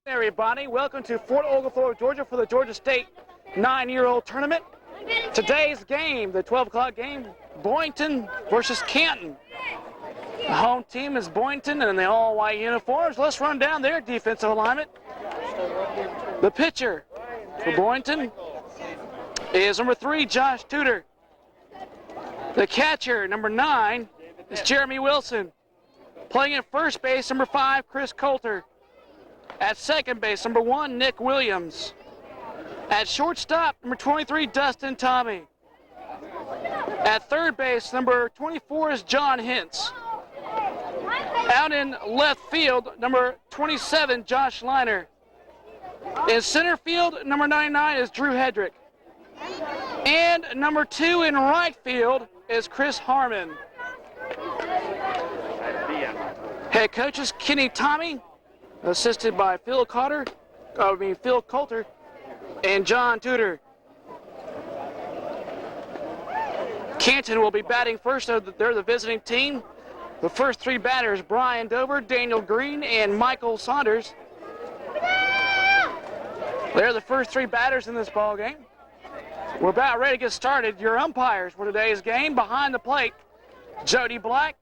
Everybody, welcome to Fort Oglethorpe, Georgia for the Georgia State 9-year-old tournament. Today's game, the 12 o'clock game, Boynton versus Canton. The home team is Boynton in the all-white uniforms. Let's run down their defensive alignment. The pitcher for Boynton is number 3, Josh Tudor. The catcher, number 9, is Jeremy Wilson. Playing at first base, number 5, Chris Coulter. At second base, number 1, Nick Williams. At shortstop, number 23, Dustin Tommy. At third base, number 24 is John Hintz. Out in left field, number 27, Josh Liner. In center field, number 99 is Drew Hedrick. And number 2 in right field is Chris Harmon. Head coaches Kenny Tommy, assisted by Phil Coulter, and John Tudor. Canton will be batting first. They're the visiting team. The first 3 batters, Brian Dover, Daniel Green, and Michael Saunders. They're the first 3 batters in this ball game. We're about ready to get started. Your umpires for today's game, behind the plate, Jody Black,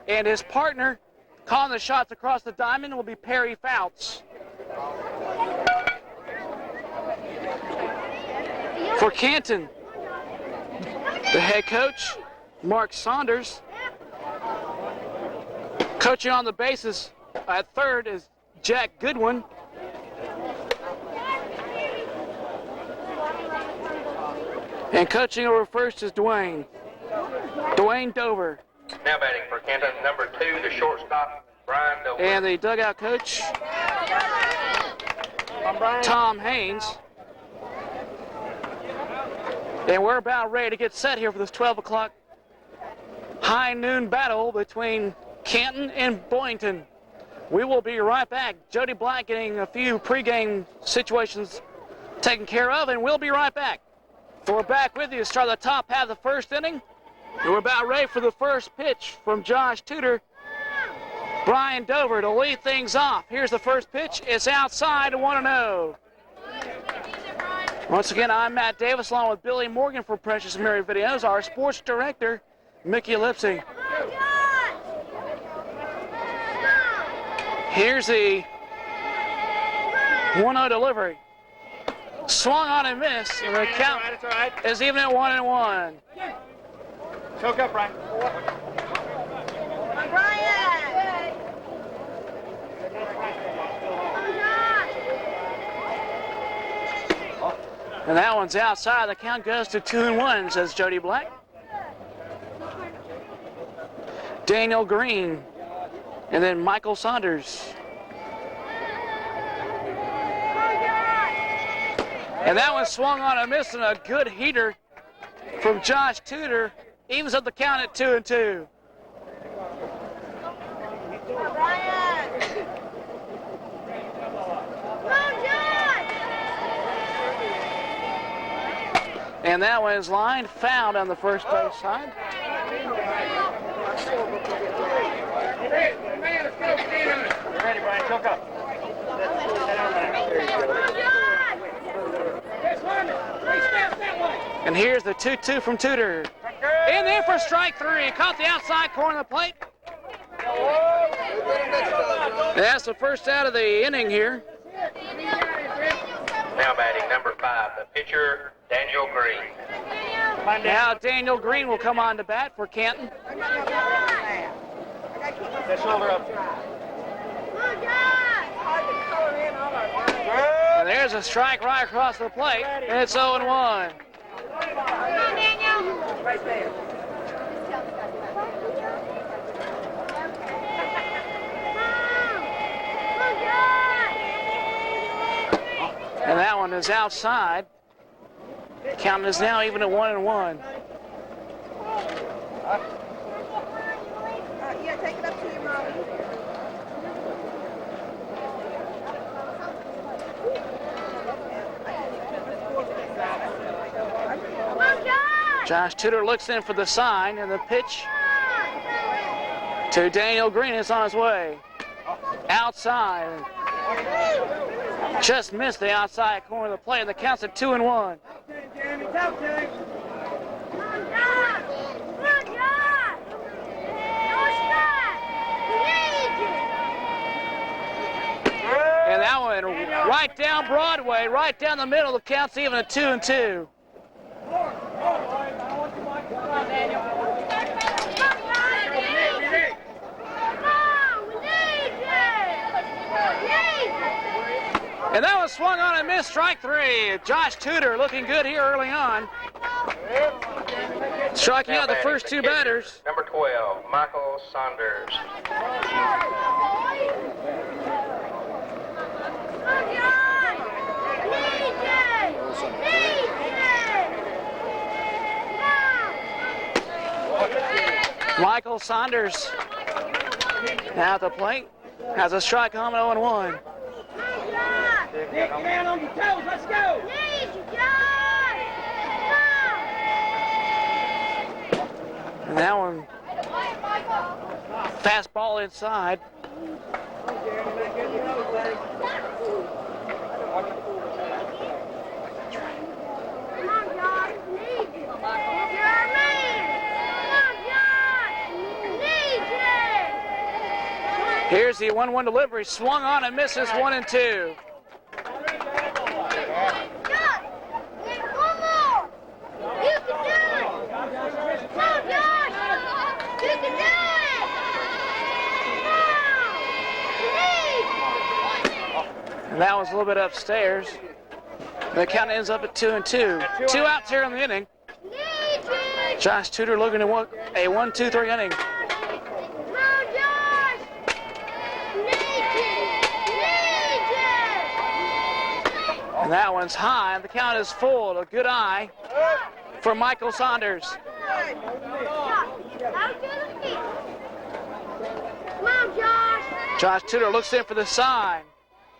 and his partner calling the shots across the diamond will be Perry Fouts. For Canton, the head coach, Mark Saunders. Coaching on the bases at third is Jack Goodwin. And coaching over first is Dwayne Dover. Now batting for Canton, number 2, the shortstop, Brian Dover. And the dugout coach, Tom Haynes. And we're about ready to get set here for this 12 o'clock high noon battle between Canton and Boynton. We will be right back. Jody Black getting a few pregame situations taken care of, and we'll be right back. So we're back with you to start the top half of the first inning. And we're about ready for the first pitch from Josh Tudor. Brian Dover to lead things off. Here's the first pitch. It's outside, 1-0. Once again, I'm Matt Davis along with Billy Morgan for Precious Mary Videos, our sports director, Mickey Lipsy. Here's the 1-0 delivery. Swung on and missed, and the count is even at 1-1. Choke up, Brian. Brian! And that one's outside. The count goes to 2-1, says Jody Black. Daniel Green, and then Michael Saunders. And that one swung on and missed, and a good heater from Josh Tudor evens up the count at 2-2. And that one is lined, fouled on the first base side. Ready, Brian, choke up. And here's the 2-2 from Tudor. In there for strike 3. Caught the outside corner of the plate. That's the first out of the inning here. Now batting number 5, the pitcher, Daniel Green. Now Daniel Green will come on to bat for Canton. That shoulder up. And there's a strike right across the plate, and it's 0-1. Right there. And that one is outside. Count is now even at 1-1. Yeah, take it up to your mommy. Josh Tudor looks in for the sign, and the pitch to Daniel Green is on his way. Outside. Just missed the outside corner of the plate, and the count's at 2-1. And that one right down Broadway, right down the middle. The count's even at 2-2. And that was swung on and missed, strike three. Josh Tudor looking good here early on. Striking out the first two batters. Number 12, Michael Saunders. Michael Saunders now at the plate has a strike on 0-1. Get down on your toes, let's go! And that one, fastball inside. Here's the 1-1 delivery, swung on and misses 1-2. And that one's a little bit upstairs. The count ends up at 2-2. 2 outs here in the inning. Josh Tudor looking to work a 1-2-3 inning. And that one's high, and the count is full. A good eye for Michael Saunders. Josh Tudor looks in for the sign.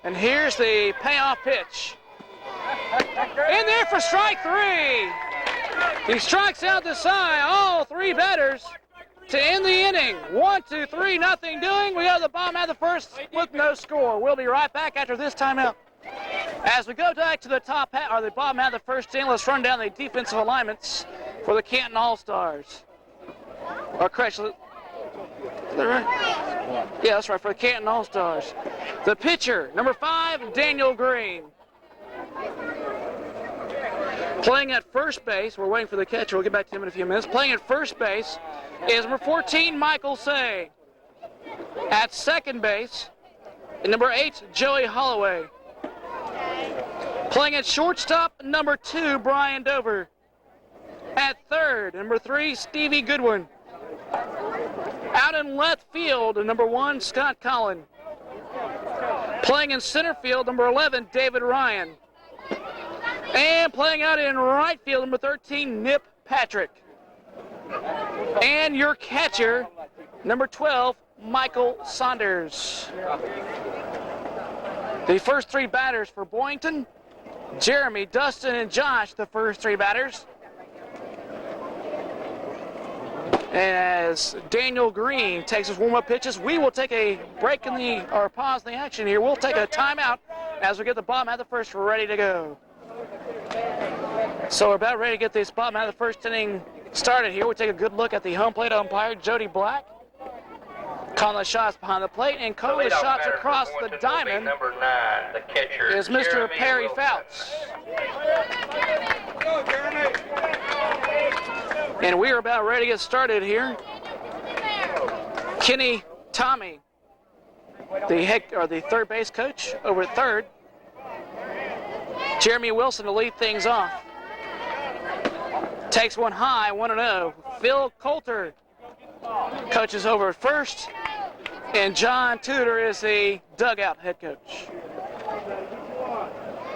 And here's the payoff pitch. In there for strike three. He strikes out the sign, all three batters to end the inning. 1-2-3, nothing doing. We have the bottom half of the first with no score. We'll be right back after this timeout. As we go back to the top half, or the bottom half of the first inning, let's run down the defensive alignments for the Canton All-Stars. Or correction, is that right? Yeah, that's right, for the Canton All-Stars. The pitcher, number 5, Daniel Green. Playing at first base, we're waiting for the catcher, we'll get back to him in a few minutes. Playing at first base is number 14, Michael Say. At second base, number 8, Joey Holloway. Playing at shortstop, number 2, Brian Dover. At third, number 3, Stevie Goodwin. Out in left field, number 1, Scott Collin. Playing in center field, number 11, David Ryan. And playing out in right field, number 13, Nip Patrick. And your catcher, number 12, Michael Saunders. The first three batters for Boynton, Jeremy, Dustin, and Josh, the first three batters. As Daniel Green takes his warm-up pitches, we will take a break in the, or pause in the action here. We'll take a timeout as we get the bottom half of the first ready to go. So we're about ready to get this bottom half of the first inning started here. We'll take a good look at the home plate umpire, Jody Black. Calling the shots behind the plate and calling the shots across the diamond number 9, the catcher, is Mr. Jeremy Perry Wilson. Fouts. And we are about ready to get started here. Kenny Tommy, the third base coach over at third. Jeremy Wilson to lead things off. Takes one high, 1-0. Phil Coulter coaches over at first. And John Tudor is the dugout head coach.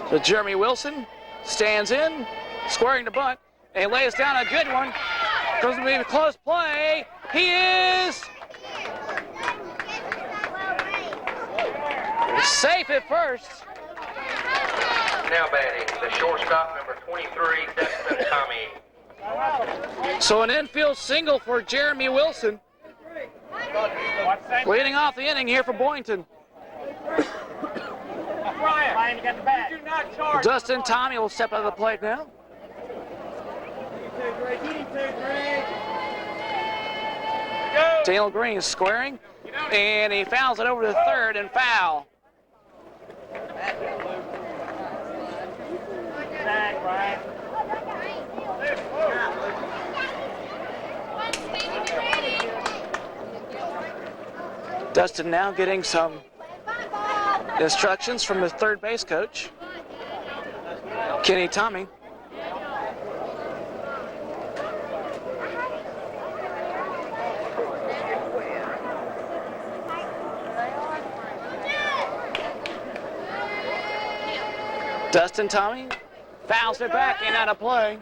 So Jeremy Wilson stands in, squaring the bunt, and lays down a good one. Goes to be a close play. He is safe at first. Now batting, the shortstop, number 23, Dustin Tommy. So an infield single for Jeremy Wilson. Leading off the inning here for Boynton. Brian, you got the bat. You do not charge. Dustin Tommy will step out of the plate now. Daniel Green squaring, and he fouls it over to third and foul. Back, Brian. Dustin now getting some instructions from the third base coach, Kenny Tommy. Dustin Tommy fouls it back and out of play.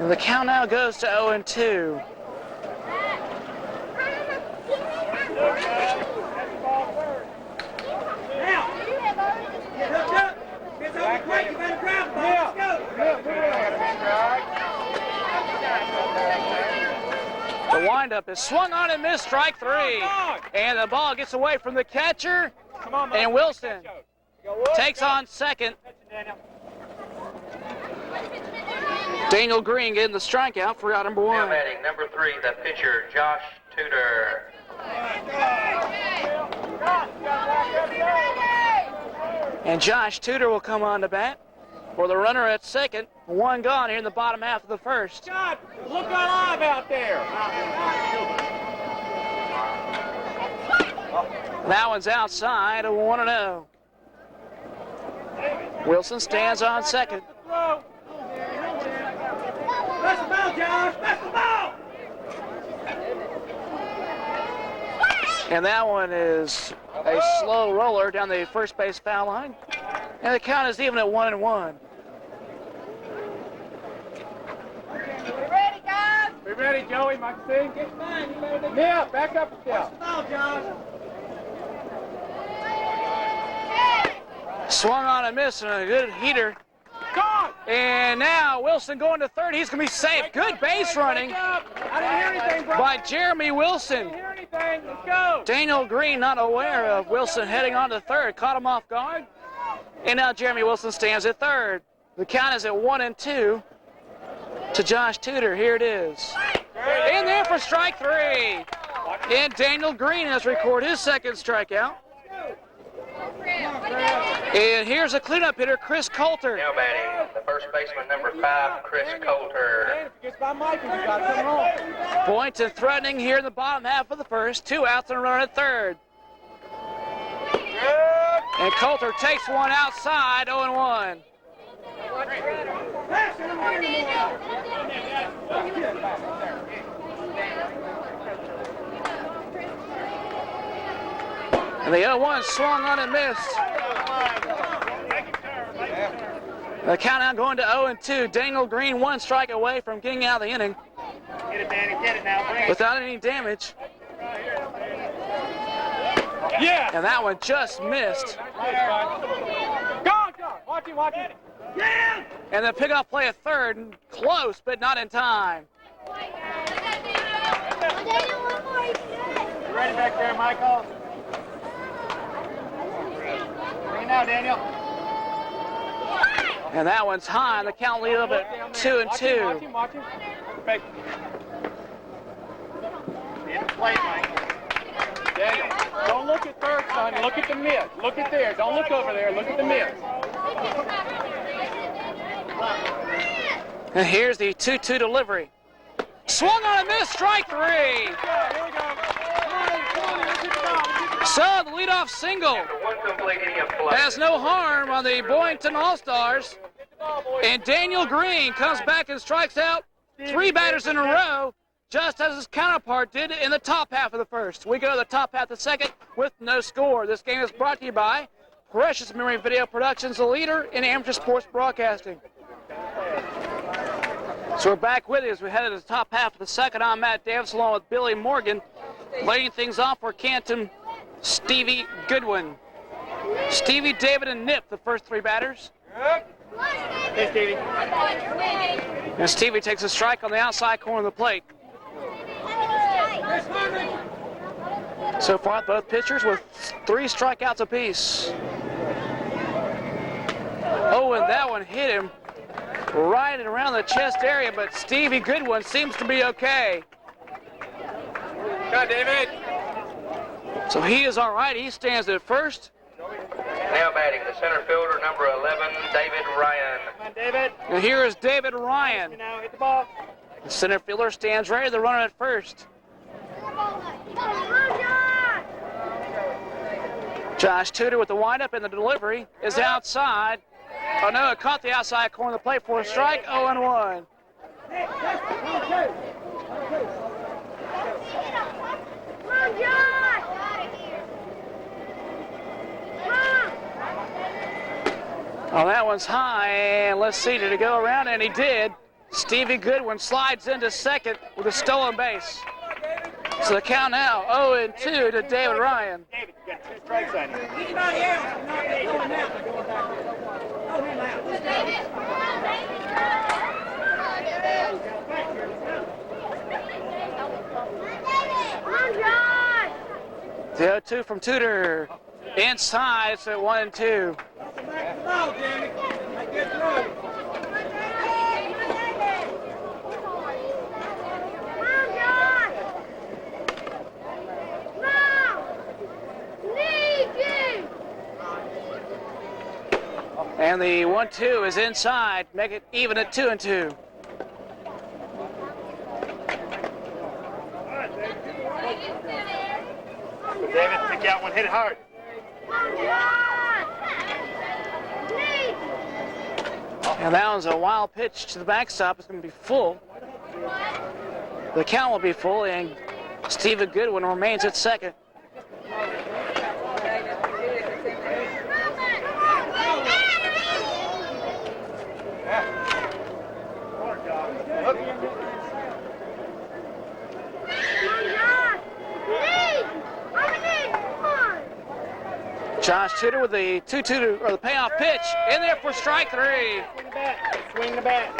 And the count now goes to 0-2. The windup is swung on and missed, strike three. And the ball gets away from the catcher, and Wilson takes on second. Daniel Green getting the strikeout for out number one. Now batting number 3, the pitcher, Josh Tudor. And Josh Tudor will come on to bat for the runner at second. One gone here in the bottom half of the first. God, look alive out there. That one's outside, a 1-0. Wilson stands on second. Pass the ball, Josh. Pass the ball. And that one is a slow roller down the first base foul line. And the count is even at 1-1. We ready, guys? Be ready, Joey, Maxine. Get mine. Yeah, back up yourself. Pass the ball, Josh. Swung on and missed, and a good heater. And now Wilson going to third. He's going to be safe. Good base running I didn't hear anything, bro. by Jeremy I Wilson. didn't hear anything. Let's go. Daniel Green not aware of Wilson heading on to third. Caught him off guard. And now Jeremy Wilson stands at third. The count is at 1-2 to Josh Tudor. Here it is. In there for strike three. And Daniel Green has recorded his second strikeout. And here's a cleanup hitter, Chris Coulter. Now batting the first baseman, number 5, Chris Coulter. Boynton threatening here in the bottom half of the first. 2 outs and a runner at third. And Coulter takes one outside, 0-1. And the 0-1 swung on and missed. The count now going to 0-2. Daniel Green 1 strike away from getting out of the inning. Get it, Danny. Get it now. Bring it. Without any damage. Yeah. And that one just missed. Go, go. Watch it, watch it. Yeah. And the pickoff play at third, close, but not in time. You ready back there, Michael? Bring it now, Daniel. And that one's high, and the count lead up at 2-2. Watch him, watch him. Perfect. In the plate, Mike. Daniel, don't look at third, son. Look at the miss. Look at there. Don't look over there. Look at the miss. And here's the 2-2 delivery. Swung on a miss, strike three. Here we go. Come on, let's hit the ball. So the leadoff single After one complete inning of play. has no harm on the Boynton All-Stars. And Daniel Green comes back and strikes out 3 batters in a row, just as his counterpart did in the top half of the first. We go to the top half of the second with no score. This game is brought to you by Precious Memory Video Productions, the leader in amateur sports broadcasting. So we're back with you as we head to the top half of the second. I'm Matt Davis along with Billy Morgan. Laying things off for Canton, Stevie Goodwin. Stevie, David, and Nip, the first 3 batters. Hey, Stevie. And Stevie takes a strike on the outside corner of the plate. So far, both pitchers with 3 strikeouts apiece. Oh, and that one hit him right around the chest area, but Stevie Goodwin seems to be okay. Go, David. So he is all right. He stands at first. Now batting the center fielder, number 11, David Ryan. Come on, David. And here is David Ryan. Now hit the ball. The center fielder stands ready. The runner at first. Josh Tudor with the windup, and the delivery is outside. Oh no, it caught the outside corner of the plate for a strike. 0-1. Oh, that one's high, and let's see, did it go around? And he did. Stevie Goodwin slides into second with a stolen base. So the count now, 0-2 to David Ryan. David, you got 2 strikes on you. He's not here. The 0-2 from Tudor. Inside, it's at 1-2. And the 1-2 is inside, make it even at 2-2. David, pick out one, hit it hard. And that one's a wild pitch to the backstop. It's going to be full. The count will be full, and Stevie Goodwin remains at second. Josh Tudor with the 2-2 or the payoff pitch in there for strike 3. Swing the bat.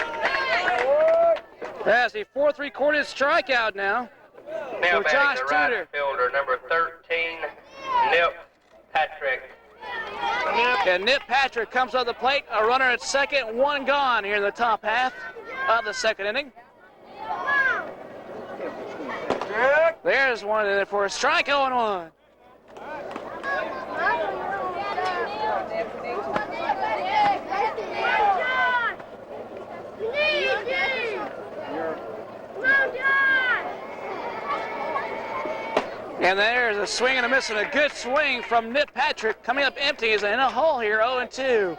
That's a 4-3-quarter strikeout now. Now for Josh batting the right Tudor. fielder, number 13, Nip Patrick. And Nip Patrick comes on the plate, a runner at second, 1 gone here in the top half of the second inning. There's one in there for a strike, 0-1. And there's a swing and a miss, and a good swing from Nip Patrick coming up empty. Is in a hole here, 0-2.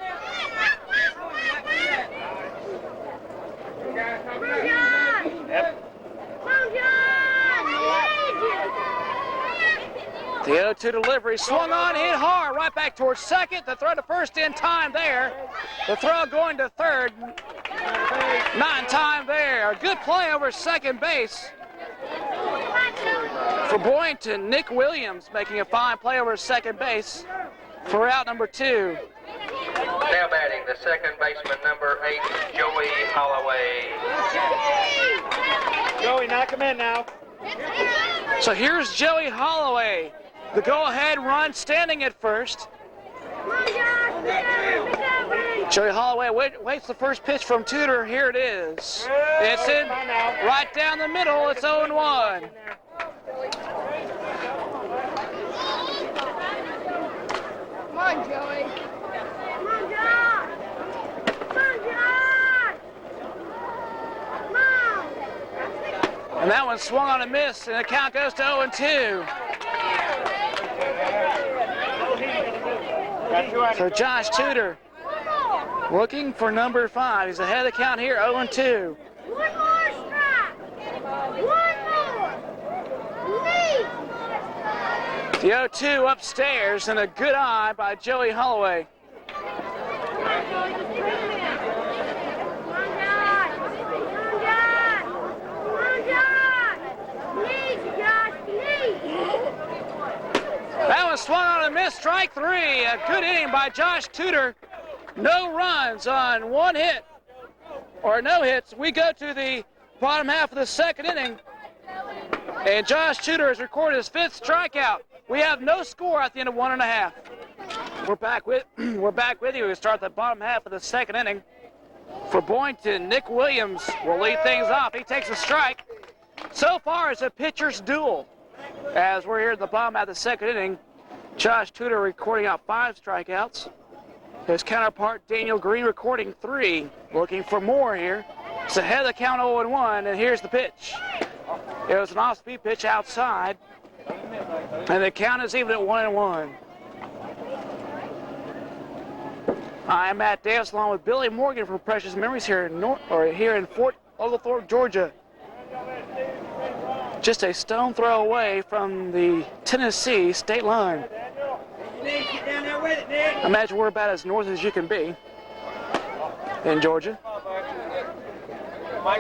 The 0-2 delivery, swung on, hit hard, right back towards second. The throw to first in time there. The throw going to third, not in time there. A good play over second base for Boynton. Nick Williams making a fine play over second base for out number 2. Now batting the second baseman, number 8, Joey Holloway. Joey, knock him in now. So here's Joey Holloway, the go-ahead run, standing at first. Joey Holloway waits the first pitch from Tudor. Here it is. It's in right down the middle. It's 0-1. Come on, Joey. Come on, John. Come on, John. Come on. And that one swung on a miss, and the count goes to 0-2. So Josh Tudor looking for number 5. He's ahead of the count here, 0-2. One more strike. One more. Lead. The 0-2 upstairs, and a good eye by Joey Holloway. Come on, John. Come on, John. Come on, John. Lead, Josh. Lead. That one swung on a miss, strike 3. A good inning by Josh Tudor. No runs on 1 hit, or no hits. We go to the bottom half of the second inning, and Josh Tudor has recorded his 5th strikeout. We have no score at the end of 1.5. We're back with you. We start the bottom half of the second inning. For Boynton, Nick Williams will lead things off. He takes a strike. So far, it's a pitcher's duel. As we're here at the bottom half of the second inning, Josh Tudor recording out 5 strikeouts. His counterpart, Daniel Green, recording 3. Looking for more here. It's ahead of the count 0-1, and here's the pitch. It was an off-speed pitch outside, and the count is even at 1-1. I'm Matt Davis along with Billy Morgan for Precious Memories here in Fort Oglethorpe, Georgia. Just a stone throw away from the Tennessee state line. I imagine we're about as north as you can be in Georgia.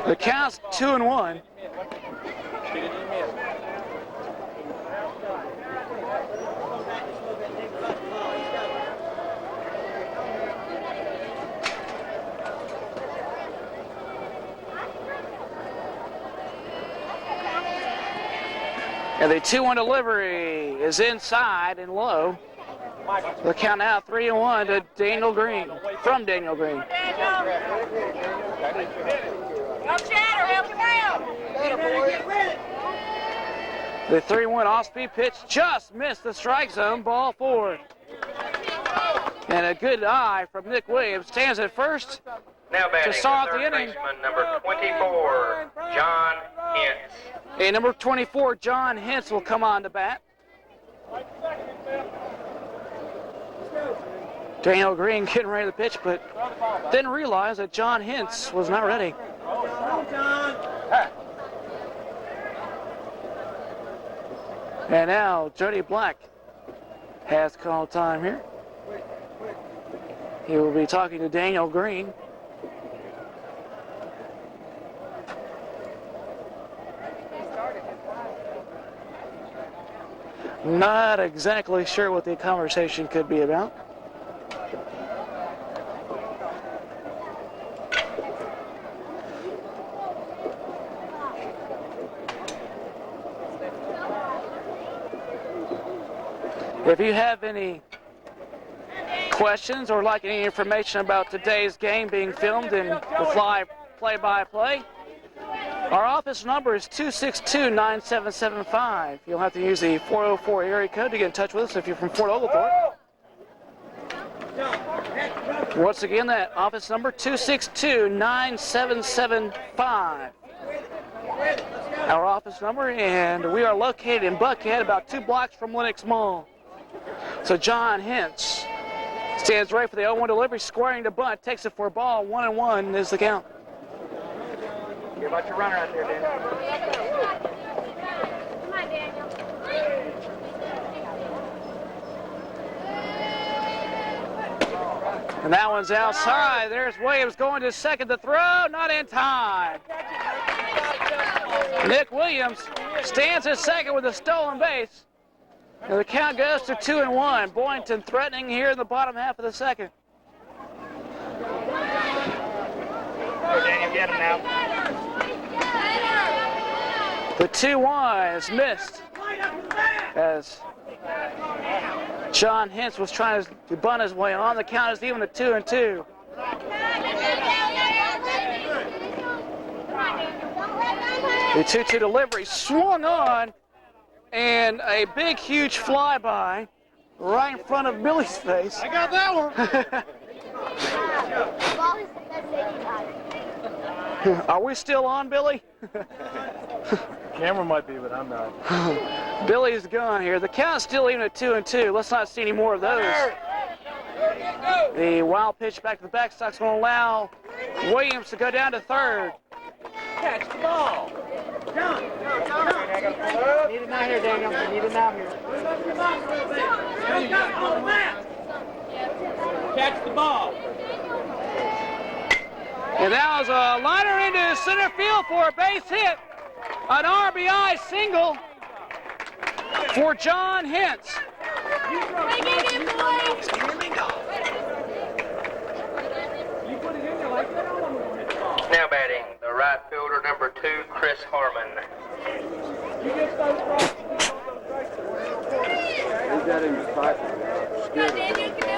The count's 2-1. And the 2-1 delivery is inside and low. The count now 3-1 to Daniel Green, from Daniel Green. Go Chatter, help him out! The 3-1 off-speed pitch just missed the strike zone, ball 4. And a good eye from Nick Williams, stands at first. Now batting, To start the the third inning. baseman, number 24, John Hintz. And number 24, John Hintz, will come on to bat. Daniel Green getting ready to pitch, but didn't realize that John Hintz was not ready. And now Jody Black has call time here. He will be talking to Daniel Green. Not exactly sure what the conversation could be about. If you have any questions or like any information about today's game being filmed and with live play-by-play, our office number is 262-9775. You'll have to use the 404 area code to get in touch with us if you're from Fort Oglethorpe. Once again, that office number 262-9775. Our office number, and we are located in Buckhead, about 2 blocks from Lenox Mall. So John Hintz stands ready for the 0-1 delivery, squaring to bunt, takes it for a ball. 1-1 is the count. You're about your runner out there, Daniel. Come on, Daniel. And that one's outside. There's Williams going to second. The throw, not in time. Nick Williams stands at second with a stolen base. And the count goes to 2-1. Boynton threatening here in the bottom half of the second. Go, Daniel, get him now. The 2-1 is missed as John Hintz was trying to bunt his way on. The count is even at 2-2. The 2-2 delivery swung on, and a big, huge flyby right in front of Billy's face. I got that one. Are we still on, Billy? Camera might be, but I'm not. Billy's gone here. The count's still even at 2-2. Let's not see any more of those. The wild pitch back to the backstop's going to allow Williams to go down to third. Catch the ball. Need him out here, Daniel. Need him out here. Catch the ball. And that was a liner into center field for a base hit. An RBI single for John Hintz. Now batting, the right fielder, number 2, Chris Harmon. Daniel, you can do it.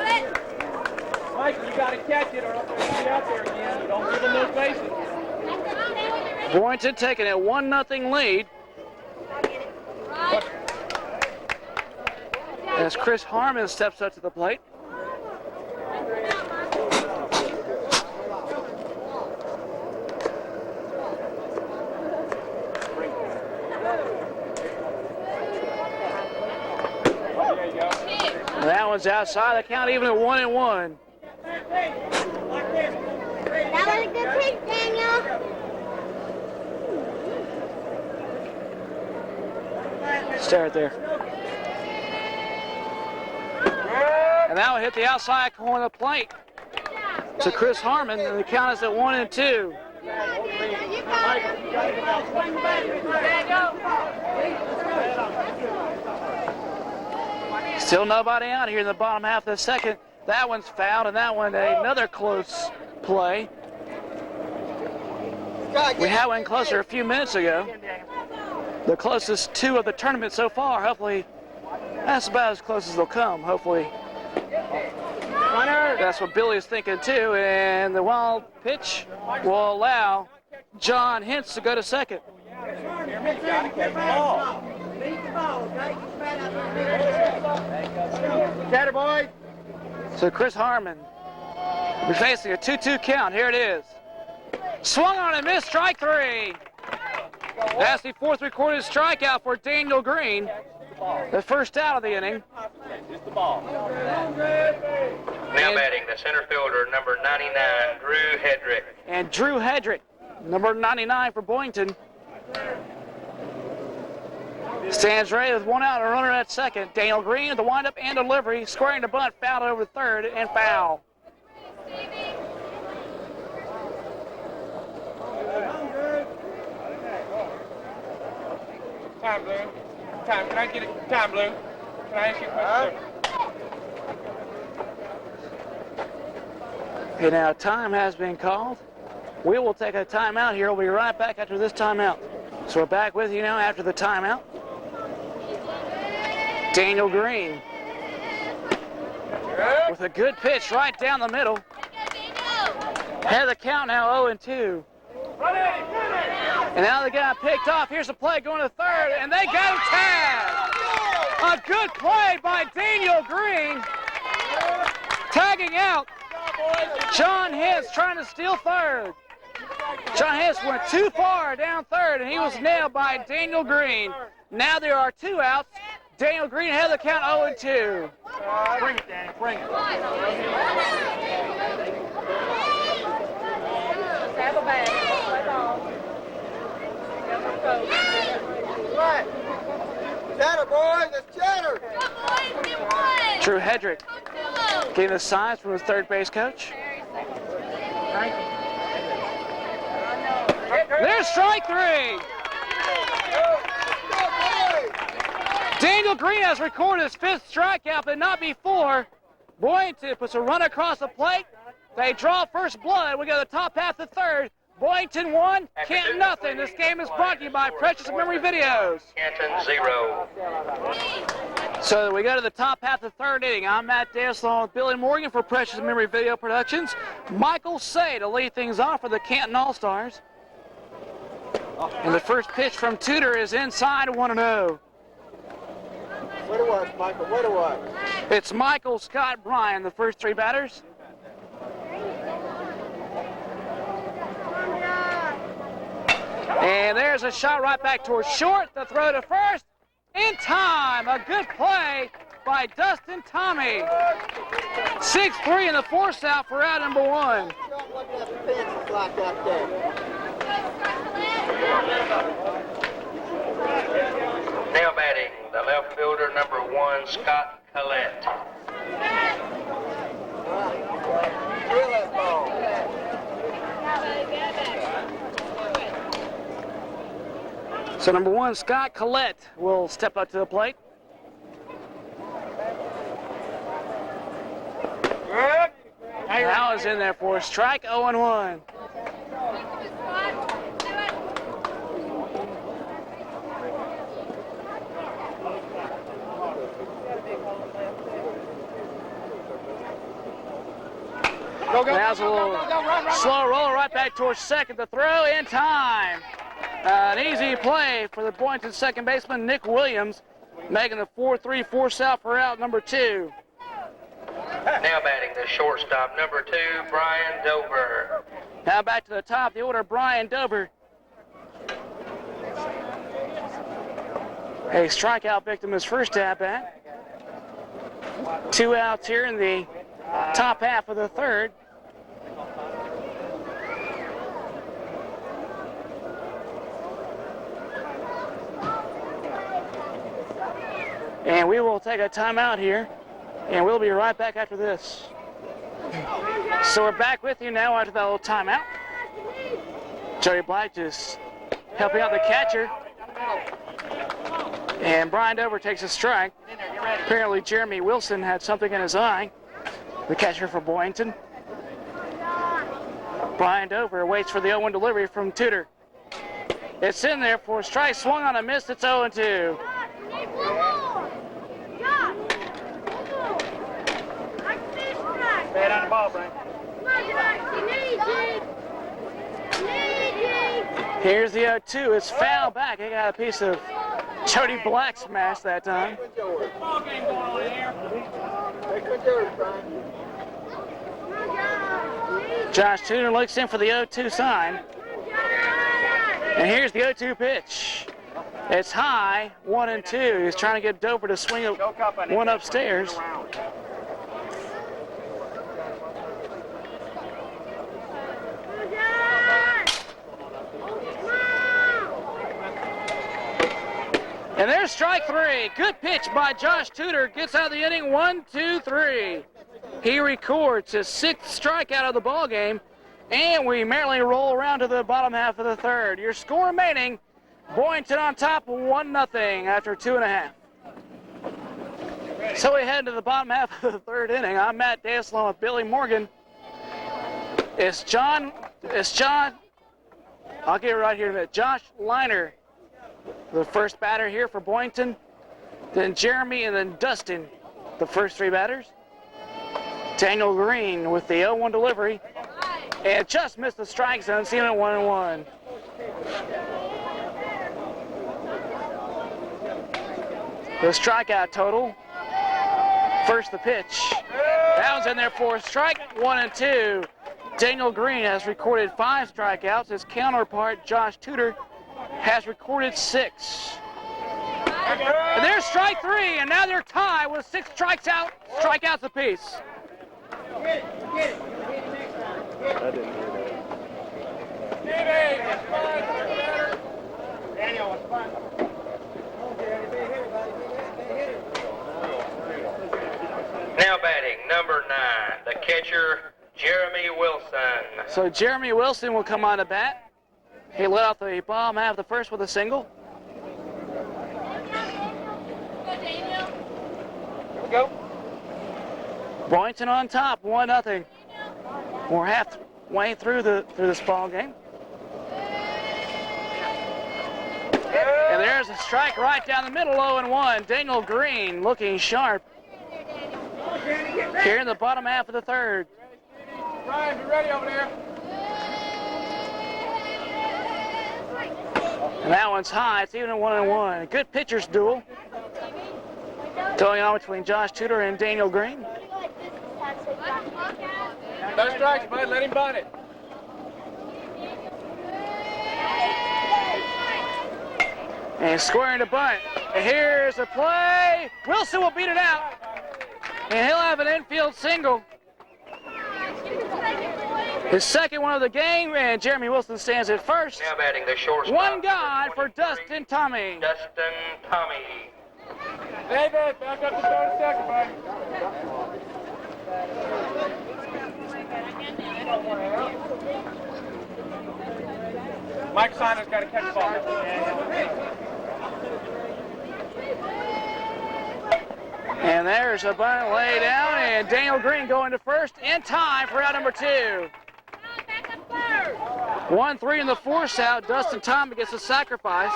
Michael, you got to catch it or else they're going to be out there again. Don't give them those bases. Boynton taking a 1-0 lead. As Chris Harmon steps up to the plate. That one's outside the count, even at 1-1. That was a good pitch, Daniel. Stay right there. And that one hit the outside corner of the plate to Chris Harmon, and the count is at 1-2. Still nobody out here in the bottom half of the second. That one's fouled, and that one another close play. We had one closer a few minutes ago. The closest two of the tournament so far. Hopefully, that's about as close as they'll come. Hopefully, that's what Billy is thinking too. And the wild pitch will allow John Hintz to go to second. Scatter, boy. So Chris Harmon will be facing a 2-2 count. Here it is. Swung on and missed, strike three. That's the fourth recorded strikeout for Daniel Green. The first out of the inning. Now batting the center fielder, number 99, Drew Hedrick. And Drew Hedrick, number 99 for Boynton. Stands ready with one out and a runner at second. Daniel Green at the windup and delivery, squaring the bunt, fouled over third, and foul. Time, Blue. Time. Can I get it? Time, Blue. Can I ask you a question? Okay, now time has been called. We will take a timeout here. We'll be right back after this timeout. So we're back with you now after the timeout. Daniel Green with a good pitch right down the middle. Had the count now 0-2. And now they got picked off. Here's the play going to third, and they got him tagged. A good play by Daniel Green. Tagging out John Hintz, trying to steal third. John Hintz went too far down third, and he was nailed by Daniel Green. Now there are two outs. Daniel Green had the count 0-2. Bring it, Danny. Bring it. Have a bag. What? Chatter, boys, it's chatter. Drew Hedrick getting the signs from his third base coach. There's strike three. Daniel Green has recorded his fifth strikeout, but not before. Boynton puts a run across the plate. They draw first blood. We go to the top half of the third. Boynton 1, Canton nothing. This game is brought to you by Precious Memory Videos. Canton 0. So we go to the top half of the third inning. I'm Matt Davis along with Billy Morgan for Precious Memory Video Productions. Michael Say to lead things off for the Canton All-Stars. And the first pitch from Tudor is inside 1-0. What it was, Michael? What it was? It's Michael, Scott, Bryan, the first three batters. And there's a shot right back towards short. The throw to first. In time. A good play by Dustin Tommy. 6-3 in the force out for out number one. Stop looking at the fences like that there. Now batting the left fielder, number 1, Scott Collette. Drill that ball. So number 1, Scott Collette, will step up to the plate. Now is in there for a strike, 0-1. Now's a little slow roll right back towards second. The throw in time. An easy play for the Boynton second baseman, Nick Williams, making the 4-3 force out for out number 2. Now batting the shortstop, number 2, Brian Dover. Now back to the top of the order, Brian Dover. A strikeout victim his first at bat. 2 outs here in the top half of the third. And we will take a timeout here, and we'll be right back after this. So we're back with you now after that little timeout. Jody Black just helping out the catcher. And Brian Dover takes a strike. Apparently Jeremy Wilson had something in his eye, the catcher for Boynton. Brian Dover waits for the 0-1 delivery from Tudor. It's in there for a strike, swung on a miss, it's 0-2. Stay on the ball, Brian. Here's the 0-2. It's foul back. He got a piece of Jody Black smash that time. Ball game going on here. Josh Tudor looks in for the 0-2 sign. And here's the 0-2 pitch. It's high, 1-2. He's trying to get Dover to swing one upstairs. And there's strike 3. Good pitch by Josh Tudor. Gets out of the inning, 1-2-3. He records his 6th strikeout of the ball game, and we merrily roll around to the bottom half of the third. Your score remaining, Boynton on top, 1-0 after 2.5. So we head to the bottom half of the third inning. I'm Matt Davis along with Billy Morgan. It's John, I'll get it right here in a minute. Josh Liner, the first batter here for Boynton. Then Jeremy and then Dustin, the first 3 batters. Daniel Green with the 0-1 delivery. And just missed the strike zone, seeing it 1-1. The strikeout total. First the pitch. That one's in there for a strike, 1-2. Daniel Green has recorded 5 strikeouts. His counterpart, Josh Tudor, has recorded 6. And there's strike 3, and now they're tied with 6 strikeouts apiece. Now batting, number 9, the catcher, Jeremy Wilson. So Jeremy Wilson will come on to bat. He led off the bottom half of the first with a single. Go. Boynton on top, 1-0. We're halfway through this ball game. And there's a strike right down the middle, 0-1. Daniel Green looking sharp here in the bottom half of the third. Brian, be ready over there. And that one's high. It's even a 1-1. Good pitcher's duel going on between Josh Tudor and Daniel Green. No strikes, bud. Let him bunt it. And squaring the bunt. And here's a play. Wilson will beat it out. And he'll have an infield single. His second one of the game, and Jeremy Wilson stands at first. Now batting the shortstop. One gone for Dustin Tommy. Dustin Tommy. David, back up to third and second, buddy. Mike Simon's got to catch the ball. And there's a bunt laid down, and Daniel Green going to first in time for out number 2. 1-3 in the force out. Dustin Tommy gets a sacrifice.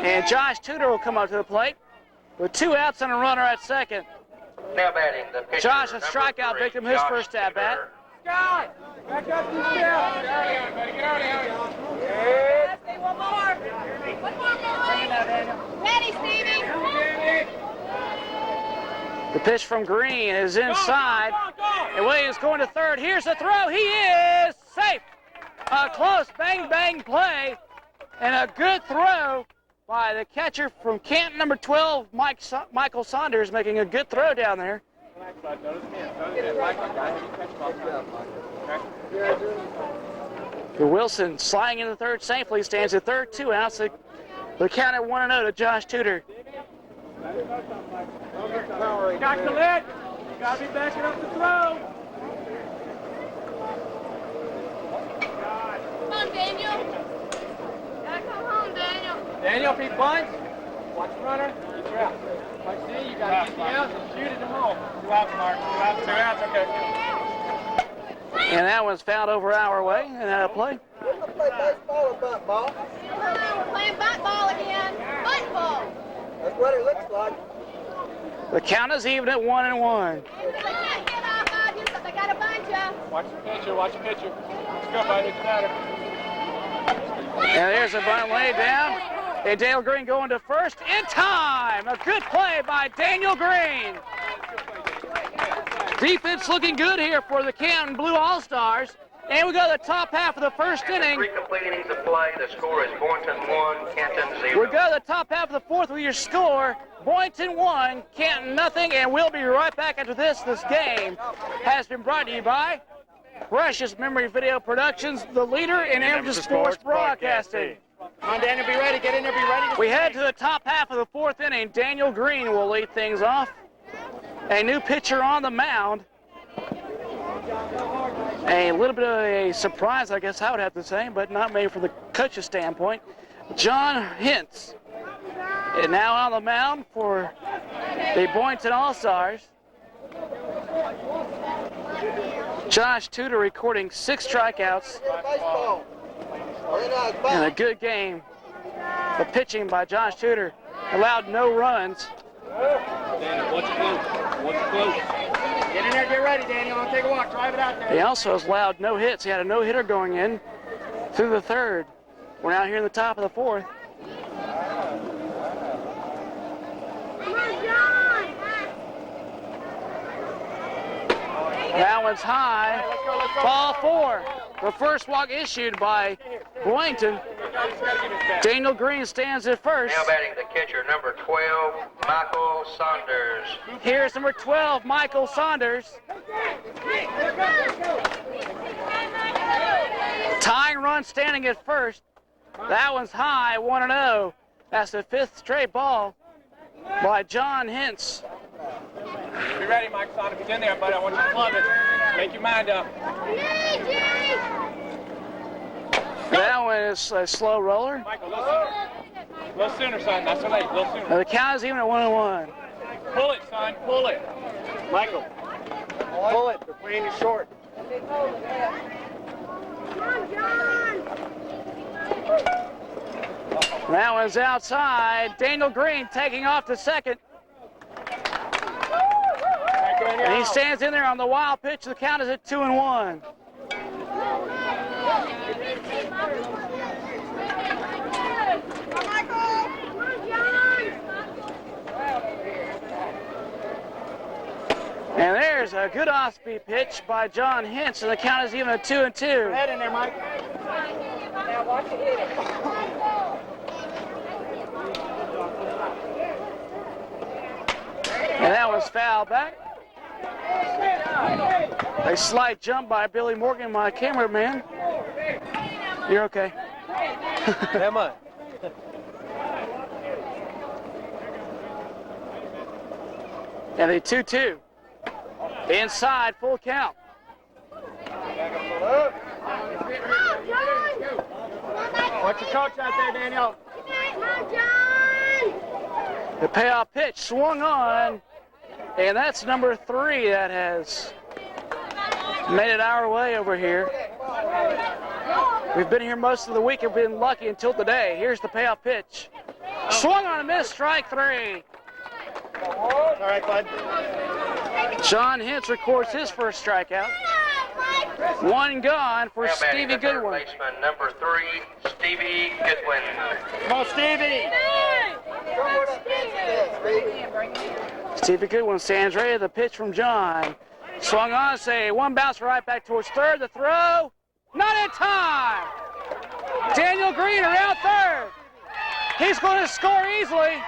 And Josh Tudor will come up to the plate with 2 outs and a runner at second. Now batting the pitcher. Josh, a number strikeout 3, victim, his Josh first at bat. Tudor. Scott! Back up to the field. Get out of here, buddy. Get out of here. Stay one more. One more, boy. Ready, Stevie. The pitch from Green is inside. And Williams going to third. Here's the throw. He is safe. A close bang-bang play and a good throw by the catcher from Canton, number 12, Michael Saunders, making a good throw down there. The Wilson sliding into third safely, stands at third, 2 outs. The count at 1-0 to Josh Tudor. Got the lead. Got to be backing up the throw. Come on, Daniel. Gotta come home, Daniel. Daniel, if he bunts, watch the runner. Get your out. Like, see, you got to get the out and shoot it to home. 2 outs, Mark. 2 outs, okay. And that one's fouled over our way and out of play. We're going to play baseball or butt ball. We're playing butt ball again. Butt ball. That's what it looks like. The count is even at 1-1. They can't get off of you, but they got a bunch of. Watch the pitcher, watch the pitcher. Let's go, buddy. It's better. And there's a bunt laid down. And Daniel Green going to first in time. A good play by Daniel Green. Defense looking good here for the Canton Blue All-Stars. And we go to the top half of the first inning. 3 complete innings of play. The score is Boynton 1, Canton 0. We go to the top half of the fourth with your score. Boynton 1, Canton nothing, and we'll be right back after this. This game has been brought to you by Precious Memory Video Productions, the leader in amateur sports broadcasting. Come on, Daniel, be ready. Get in there, be ready. We head to the top half of the fourth inning. Daniel Green will lead things off. A new pitcher on the mound. A little bit of a surprise, I guess I would have to say, but not maybe from the coach's standpoint. John Hintz is now on the mound for the Boynton All-Stars. Josh Tudor recording 6 strikeouts Baseball. and a good game. The pitching by Josh Tudor allowed no runs. Daniel, watch it close. Watch it close. Get in there, get ready, Daniel. I'll take a walk. Drive it out there. He also has allowed no hits. He had a no-hitter going in through the third. We're now here in the top of the fourth. Come on, John. That one's high. Ball 4. The first walk issued by Boynton. Daniel Green stands at first. Now batting the catcher, number 12, Michael Saunders. Here's number 12, Michael Saunders. Tying run standing at first. That one's high, 1-0. That's the 5th straight ball by John Hintz. Be ready, Mike Saunders. He's in there, buddy. I want you to club it. Make your mind up. That one is a slow roller. Michael, a little sooner, son. Not so late. A little sooner. The count is even at 1-1. Pull it, son. Pull it. Michael. Pull it. They're playing you short. Come on, John. That one's outside. Daniel Green taking off to second. And he stands in there on the wild pitch. The count is at 2-1. And there's a good off-speed pitch by John Hintz, and the count is even at 2-2. Head in there, Mike. Now watch it hit it. And that was fouled back. A slight jump by Billy Morgan, my cameraman. You're okay. Am I? And a 2-2. Inside, full count. Watch your coach out there, Daniel. The payoff pitch swung on, and that's number 3 that has made it our way over here. We've been here most of the week and been lucky until today. Here's the payoff pitch. Swung on a miss, strike 3. All right, bud. John Hintz records his first strikeout. One gone for Now batting Stevie the third Goodwin. baseman, number 3, Stevie Goodwin. Come on, Stevie. Stevie Goodwin stands ready. The pitch from John. Swung on, say one bounce right back towards third. The throw, not in time. Daniel Green around third. He's going to score easily.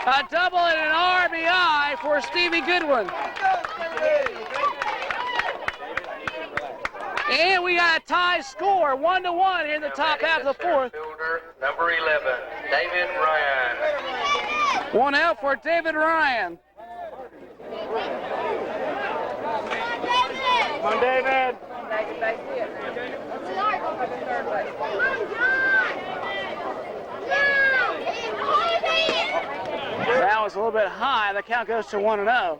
A double and an RBI for Stevie Goodwin. And we got a tie score, 1-1 here in the top half of the fourth. Fielder, number 11, David Ryan. One out for David Ryan. Come on, David. That was a little bit high. The count goes to 1-0.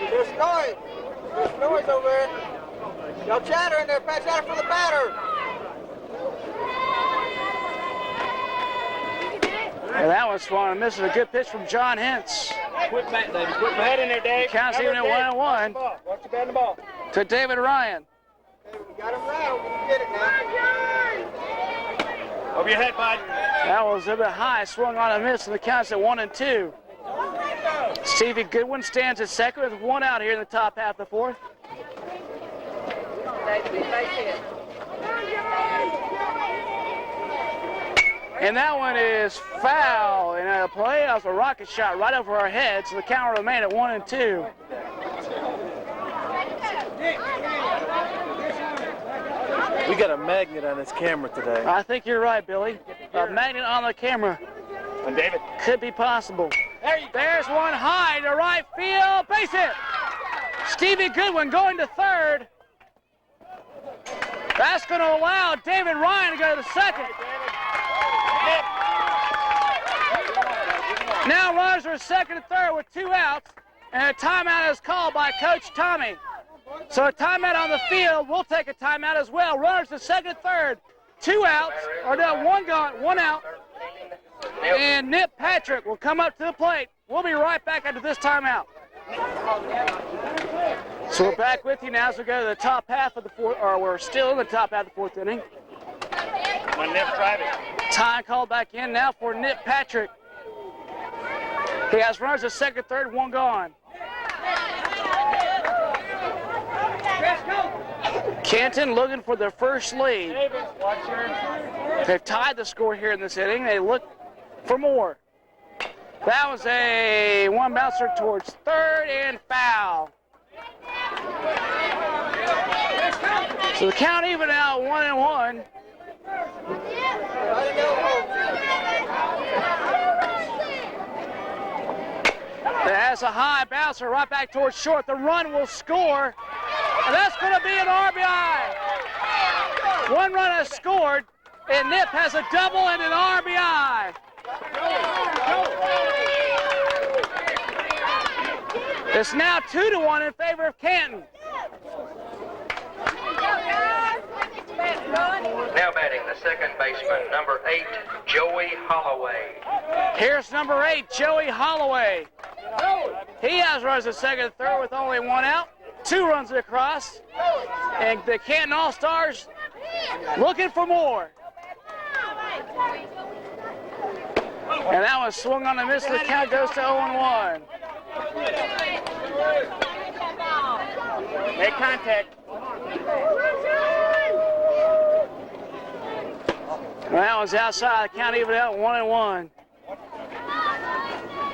There's noise. There's noise over there. Y'all chatter in there. Patch out for the batter. And that one swung and misses. A good pitch from John Hintz. Quick bat, David. Quick bat in there, Dave. Counts even at 1-1 Watch the bat in the ball. to David Ryan. Okay, we got him rattled. We can get it now. Over your head, bud. That was a bit high. Swung on and missed. And the count's at 1-2. Stevie Goodwin stands at second with one out here in the top half of the fourth. And that one is foul. And a play, that was a rocket shot right over our heads. So the count will remain at 1-2. We got a magnet on this camera today. I think you're right, Billy. A magnet on the camera And David. could be possible. There's one high to right field. Base hit. Stevie Goodwin going to third. That's going to allow David Ryan to go to the second. Now runners are second and third with 2 outs, and a timeout is called by Coach Tommy. So a timeout on the field. We'll take a timeout as well. Runners to second and third, 2 outs, or no, one out. And Nip Patrick will come up to the plate. We'll be right back after this timeout. So we're back with you now as we go to the top half of the fourth, or we're still in the top half of the fourth inning. Come on, Nip, drive it. Time called back in now for Nip Patrick. He has runners at second, third, one gone. Canton looking for their first lead. David, watch your... They've tied the score here in this inning. They look for more. That was a one bouncer towards third and foul. So the count even out 1-1. That's a high bouncer right back towards short. The run will score, and that's going to be an RBI. One run has scored, and Nip has a double and an RBI. It's now 2-1 in favor of Canton. Now batting the second baseman, number 8, Joey Holloway. Here's number 8, Joey Holloway. He has runs at second and third with only 1 out. 2 runs across. And the Canton All-Stars looking for more. And that was swung on and missed. The count goes to 0-1. Make contact. And that was outside. The count even out 1-1.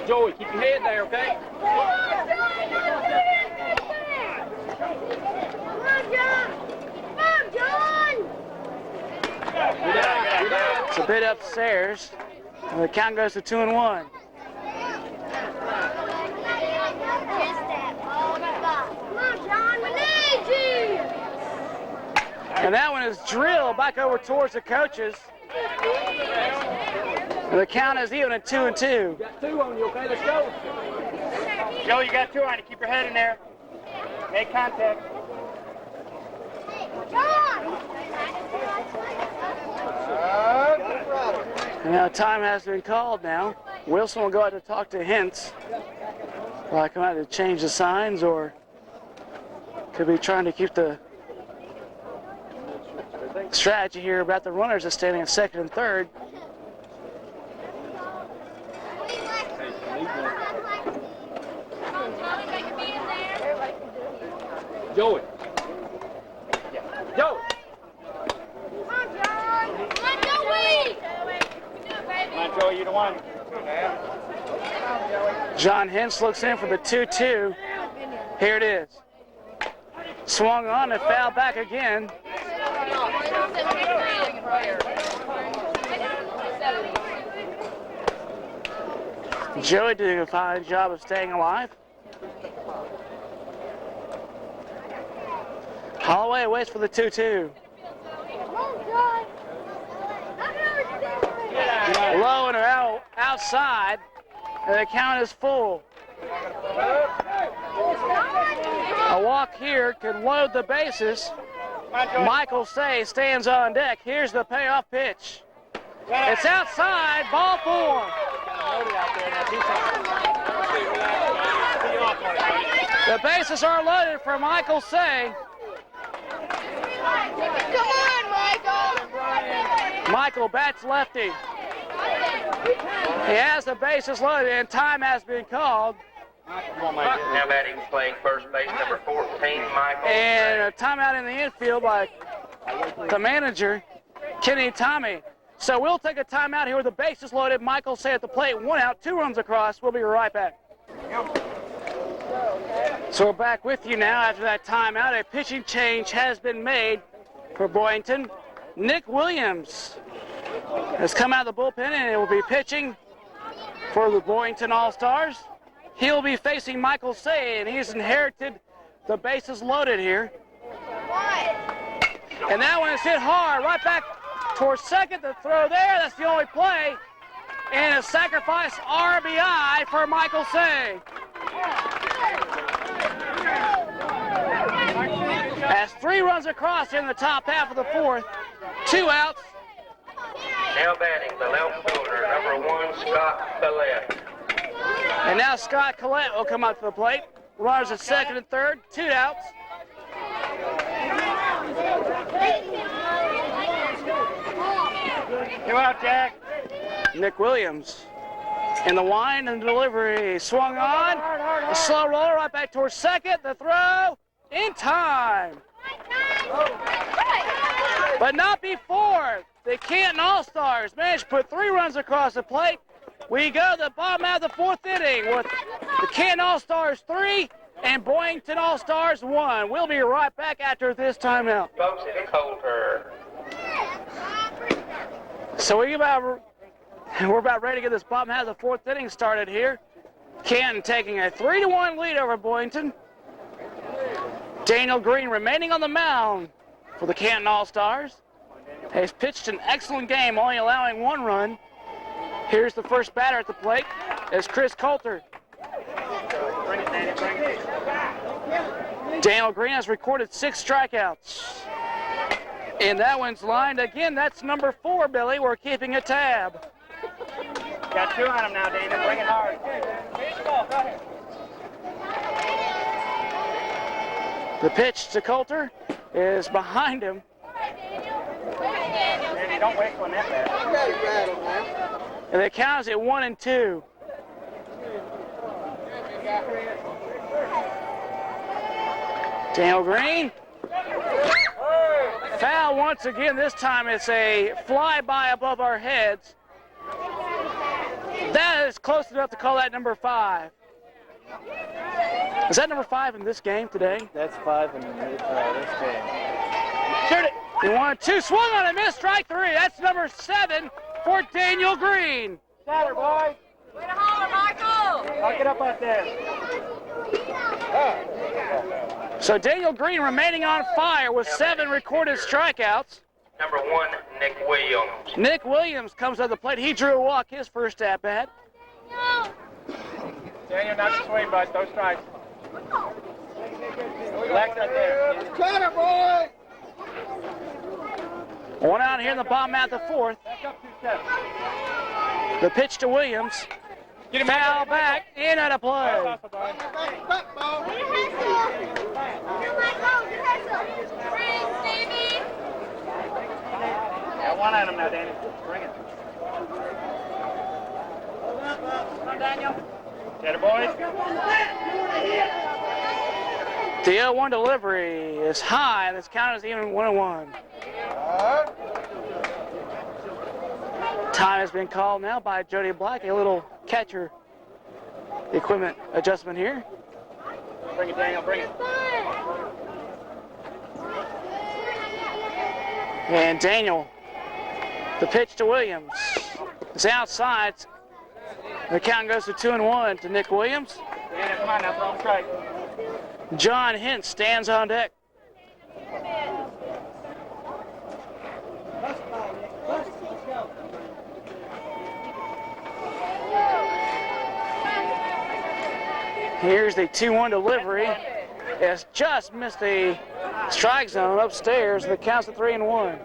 Joey, keep your head there, okay? It's a bit upstairs. And the count goes to 2-1. And that one is drilled back over towards the coaches. And the count is even at 2-2. Got 2 on you, okay? Let's go. Joe, you got 2 on you. Keep your head in there. Make contact. Now time has been called now. Wilson will go out to talk to Hintz. Will I come out to change the signs, or could be trying to keep the strategy here about the runners that's standing in second and third? Joey. Joey. Come on, Joey, you the one. John Hens looks in for the 2-2. Here it is. Swung on and fouled back again. Joey doing a fine job of staying alive. Holloway waits for the 2-2. Low and outside, and the count is full. A walk here can load the bases. Michael Say stands on deck. Here's the payoff pitch. It's outside, ball 4. The bases are loaded for Michael Say. Come on, Michael! Michael bats lefty. He has the bases loaded and time has been called. Now batting, playing first base, number 14, Michael. And a timeout in the infield by the manager, Kenny Tommy. So we'll take a timeout here with the bases loaded. Michael Say at the plate, 1 out, 2 runs across. We'll be right back. So we're back with you now after that timeout. A pitching change has been made for Boynton. Nick Williams has come out of the bullpen and it will be pitching for the Boynton All-Stars. He'll be facing Michael Say, and he's inherited the bases loaded here. And that one is hit hard, right back towards second. The throw there, that's the only play. And a sacrifice RBI for Michael Say. Has 3 runs across in the top half of the 4th. 2 outs. Now batting, the left fielder, number 1, Scott Collette. And now Scott Collette will come up to the plate. Runners at second and third, 2 outs. Come out, Jack. Nick Williams in the wind and delivery. Swung on. A slow roller right back towards second. The throw in time. But not before the Canton All-Stars managed to put 3 runs across the plate. We go to the bottom half of the 4th inning with the Canton All-Stars 3 and Boynton All-Stars 1. We'll be right back after this timeout. Folks, it's Holter. So we're about ready to get this bottom half of the 4th inning started here. Canton taking a 3-1 lead over Boynton. Daniel Green remaining on the mound for the Canton All-Stars. Has pitched an excellent game, only allowing 1 run. Here's the first batter at the plate. It's Chris Coulter. Daniel Green has recorded 6 strikeouts. And that one's lined again. That's number 4, Billy. We're keeping a tab. Got 2 on him now, Dana. Bring it hard. The pitch to Coulter is behind him. Danny, don't waste one that bad. And the count is at 1-2. Daniel Green. Foul once again. This time it's a flyby above our heads. That is close enough to call that number 5. Is that number 5 in this game today? That's 5 in this game. Shoot it. 1-2. Swung on a miss. Strike 3. That's number 7 for Daniel Green. Shatter, boy. Way to holler, Michael! Knock it up out there. So Daniel Green remaining on fire with 7 recorded strikeouts. Number 1, Nick Williams. Nick Williams comes to the plate. He drew a walk his first at-bat. Daniel, not to swing, bud. Those strikes. Relax right there. Cutter, boy! 1 out here in the bottom half of the 4th. Back up 2 steps. The pitch to Williams. Foul back, in at a play. Got one at him now, Danny. Bring it. Come on, Daniel. Get it, boys. The 0-1 delivery is high, and this count is even 1-1. Time has been called now by Jody Black, a little catcher equipment adjustment here. Bring it, Daniel, bring it. And Daniel, the pitch to Williams, is outside. The count goes to 2-1 to Nick Williams. Daniel, come on now, throw him straight. John Hintz stands on deck. Here's the 2-1 delivery. It's just missed the strike zone upstairs. The count's at 3-1.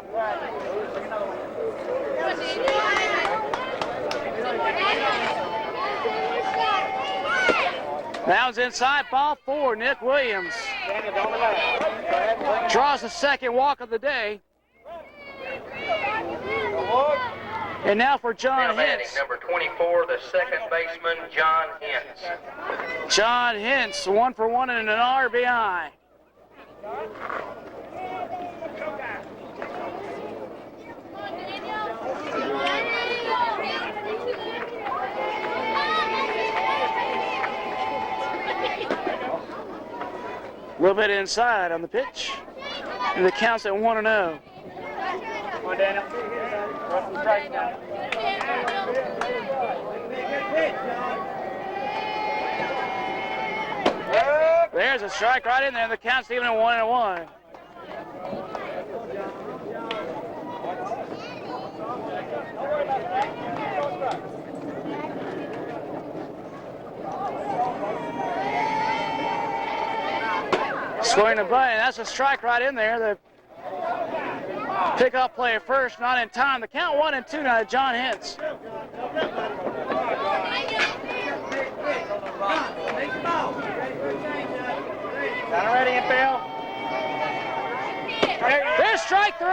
That was inside, ball 4, Nick Williams. Draws the second walk of the day. And now for John Hintz. Number 24, the second baseman, John Hintz. John Hintz, 1 for 1 and an RBI. A little bit inside on the pitch, and the count's at 1-0. Come on, Daniel. Throw some strikes now. There's a strike right in there. The count's even at 1-1. Swing the button. That's a strike right in there. The pickup play first, not in time. The count 1-2 now to John Hintz. Got it ready, Phil. There's strike 3.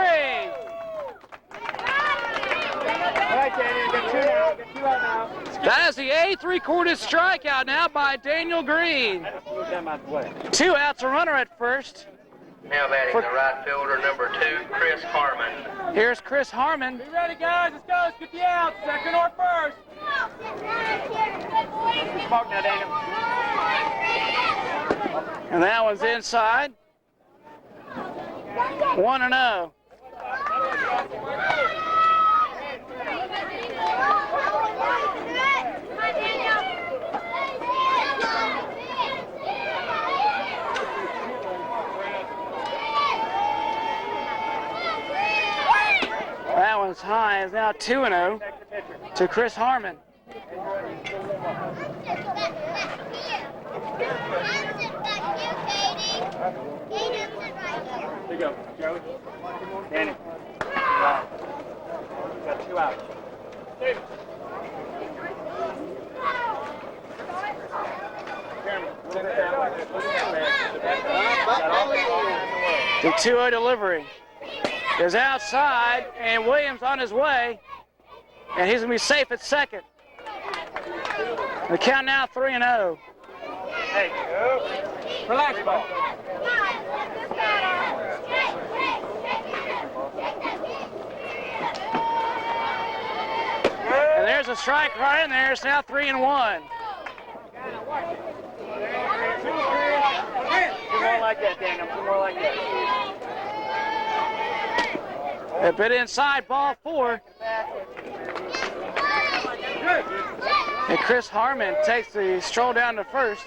All right, Daniel, get 2 now. Get 2 out now. That is the 8th recorded strikeout now by Daniel Green. Move them out the way. 2 outs, a runner at first. Now batting the right fielder, number 2, Chris Harmon. Here's Chris Harmon. Be ready, guys. Let's go. Let's get the outs. Second or first. Smoke now, Daniel. And that one's inside. 1-0. That one's high. It's now 2-0 to Chris Harmon. Here you go, Joey. Danny. Got 2 outs. The 2-0 delivery is outside, and Williams on his way, and he's going to be safe at second. The count now 3-0. Hey, relax, ball. And there's a strike right in there. It's now 3-1. Two more like that, Daniel. 2 more like that. A bit inside, ball 4. And Chris Harmon takes the stroll down to first.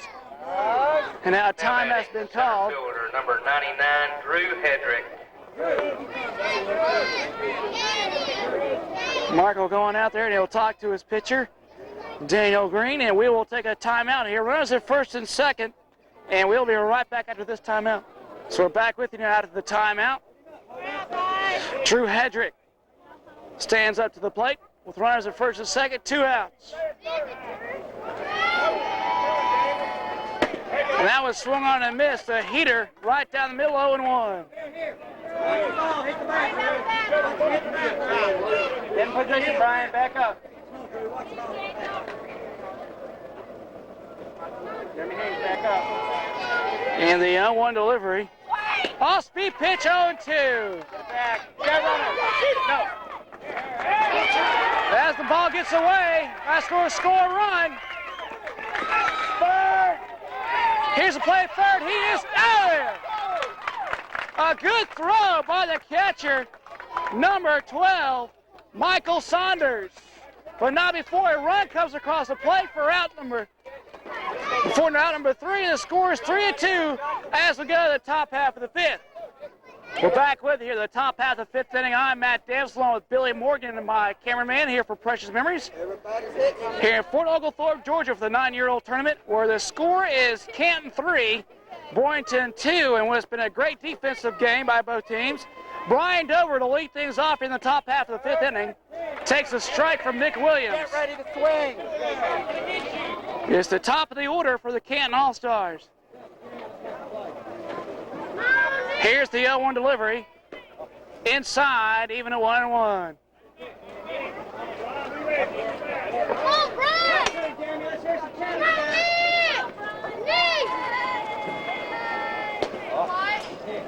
And now a time has been called. Fielder, number 99, Drew Hedrick. Mark will go on out there and he'll talk to his pitcher, Daniel Green, and we will take a timeout here. Runners at first and second, and we'll be right back after this timeout. So we're back with you now after the timeout. Drew Hedrick stands up to the plate with runners at first and second, 2 outs. And that was swung on and missed. A heater right down the middle, 0-1. In position, Brian. Back up. Jeremy Hayes, back up. And the 0-1 delivery. Off-speed pitch, 0-2. Get back. Get runner. No. As the ball gets away, that's going to score a run. Third. Here's the play, third. He is out there. A good throw by the catcher, number 12, Michael Saunders. But not before a run comes across the plate for out number 3. The score is 3-2 as we go to the top half of the 5th. We're back with you here, the top half of the 5th inning. I'm Matt Davis along with Billy Morgan and my cameraman here for Precious Memories. Here in Fort Oglethorpe, Georgia for the 9-year-old tournament where the score is Canton 3, Boynton 2, and what's been a great defensive game by both teams. Brian Dover to lead things off in the top half of the 5th inning. Takes a strike from Nick Williams. Get ready to swing. It's the top of the order for the Canton All-Stars. Here's the 0-1 delivery. Inside, even at 1-1.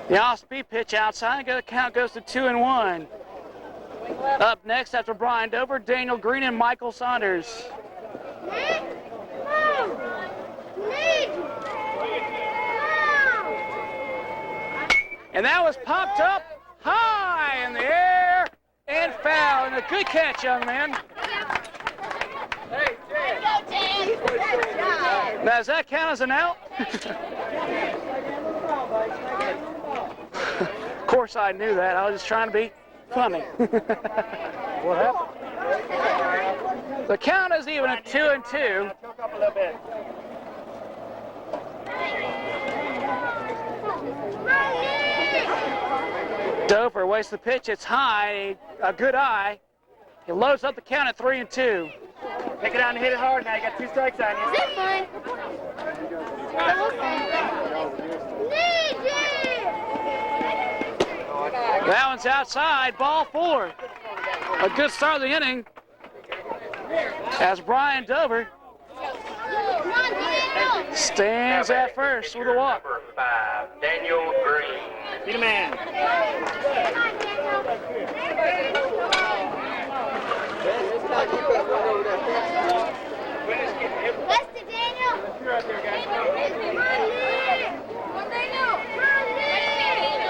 The off-speed pitch outside. The count goes to 2-1. Up next after Brian Dover, Daniel Green and Michael Saunders. And that was popped up high in the air and foul. And a good catch, young man. Now, does that count as an out? Of course I knew that. I was just trying to be funny. What happened? The count is even at 2-2. Choke up a little bit. Dover wastes the pitch. It's high. A good eye. He loads up the count at 3-2. Pick it out and hit it hard now. You got 2 strikes on you. Is that fun? That one's outside. Ball 4. A good start of the inning. As Brian Dover stands at first with a walk. Number 5, Daniel Green. Be the man.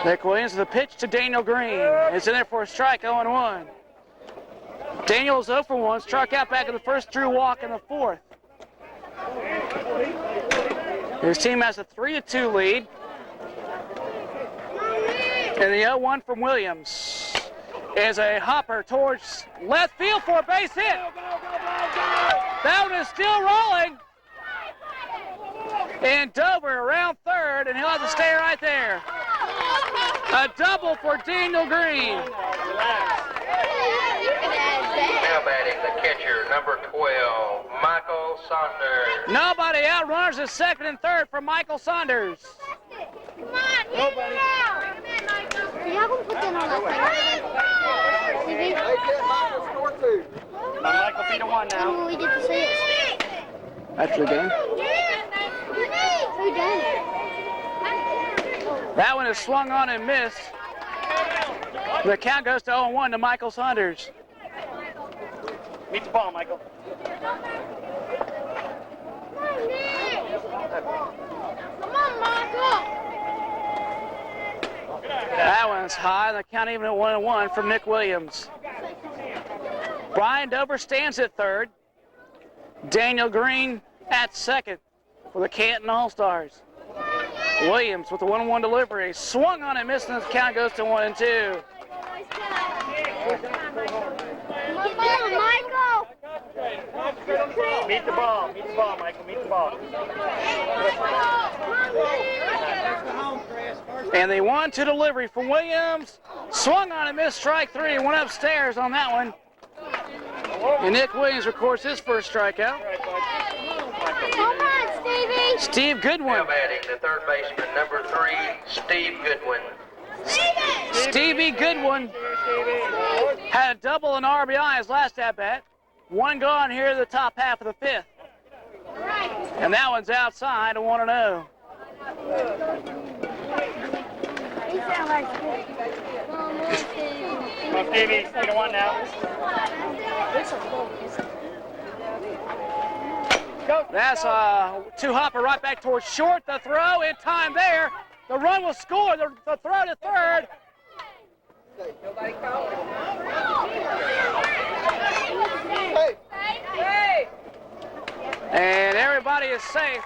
Nick Williams, the pitch to Daniel Green. It's in there for a strike, 0-1. Daniel's 0 for 1, struck out back in the first, drew walk in the 4th. His team has a 3-2 lead. And the 0-1 from Williams is a hopper towards left field for a base hit. That one is still rolling. And Dover around third, and he'll have to stay right there. A double for Daniel Green. Now batting the catcher, number 12, Michael Saunders. Nobody out, runners at second and third for Michael Saunders. Nobody. Y'all gonna put that on that thing? Hey, Ted, Michael scored 2. Michael beat a 1 now. When we did the six. After the game. Who done it? That one is swung on and missed. The count goes to 0-1 to Michael Saunders. Meet the ball, Michael. Come on, Michael. That one's high. The count even at 1-1 from Nick Williams. Brian Dover stands at third. Daniel Green at second for the Canton All-Stars. Williams with the 1-1 delivery. Swung on and missed, and the count goes to 1-2. Come on, Michael. Meet the ball. Meet the ball, Michael. Meet the ball. And the 1-2 delivery from Williams. Swung on and missed, strike 3. Went upstairs on that one. And Nick Williams records his first strikeout. Come on, Stevie. Steve Goodwin. Now batting the third baseman, number 3, Steve Goodwin. Stevie Goodwin had a double and RBI his last at-bat. One gone here in the top half of the fifth. And that one's outside, a 1-0. Well, Stevie, 3-1 now. That's a two-hopper right back towards short. The throw in time there. The run will score. The throw to third. And everybody is safe.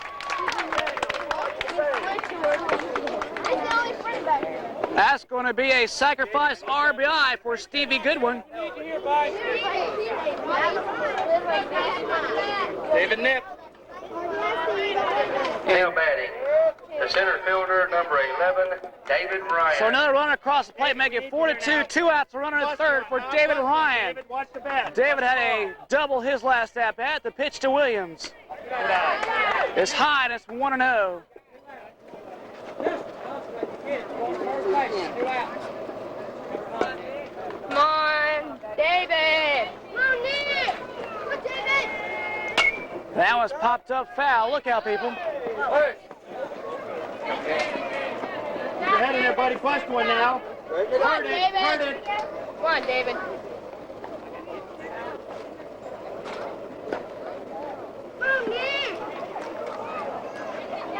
That's going to be a sacrifice RBI for Stevie Goodwin. David Nip. Now batting the center fielder, number 11, David Ryan. So another run across the plate, making it 4-2. 2 outs, a runner at third for David Ryan. David, watch the bat. David had a double his last at bat. The pitch to Williams. It's high and it's 1-0. Come on, David! Come on, Nick! Come on, David! That one's popped up foul. Look out, people. Get your head in there, buddy. Quest one now. Come on, David! Come on, David. Come on, Nick!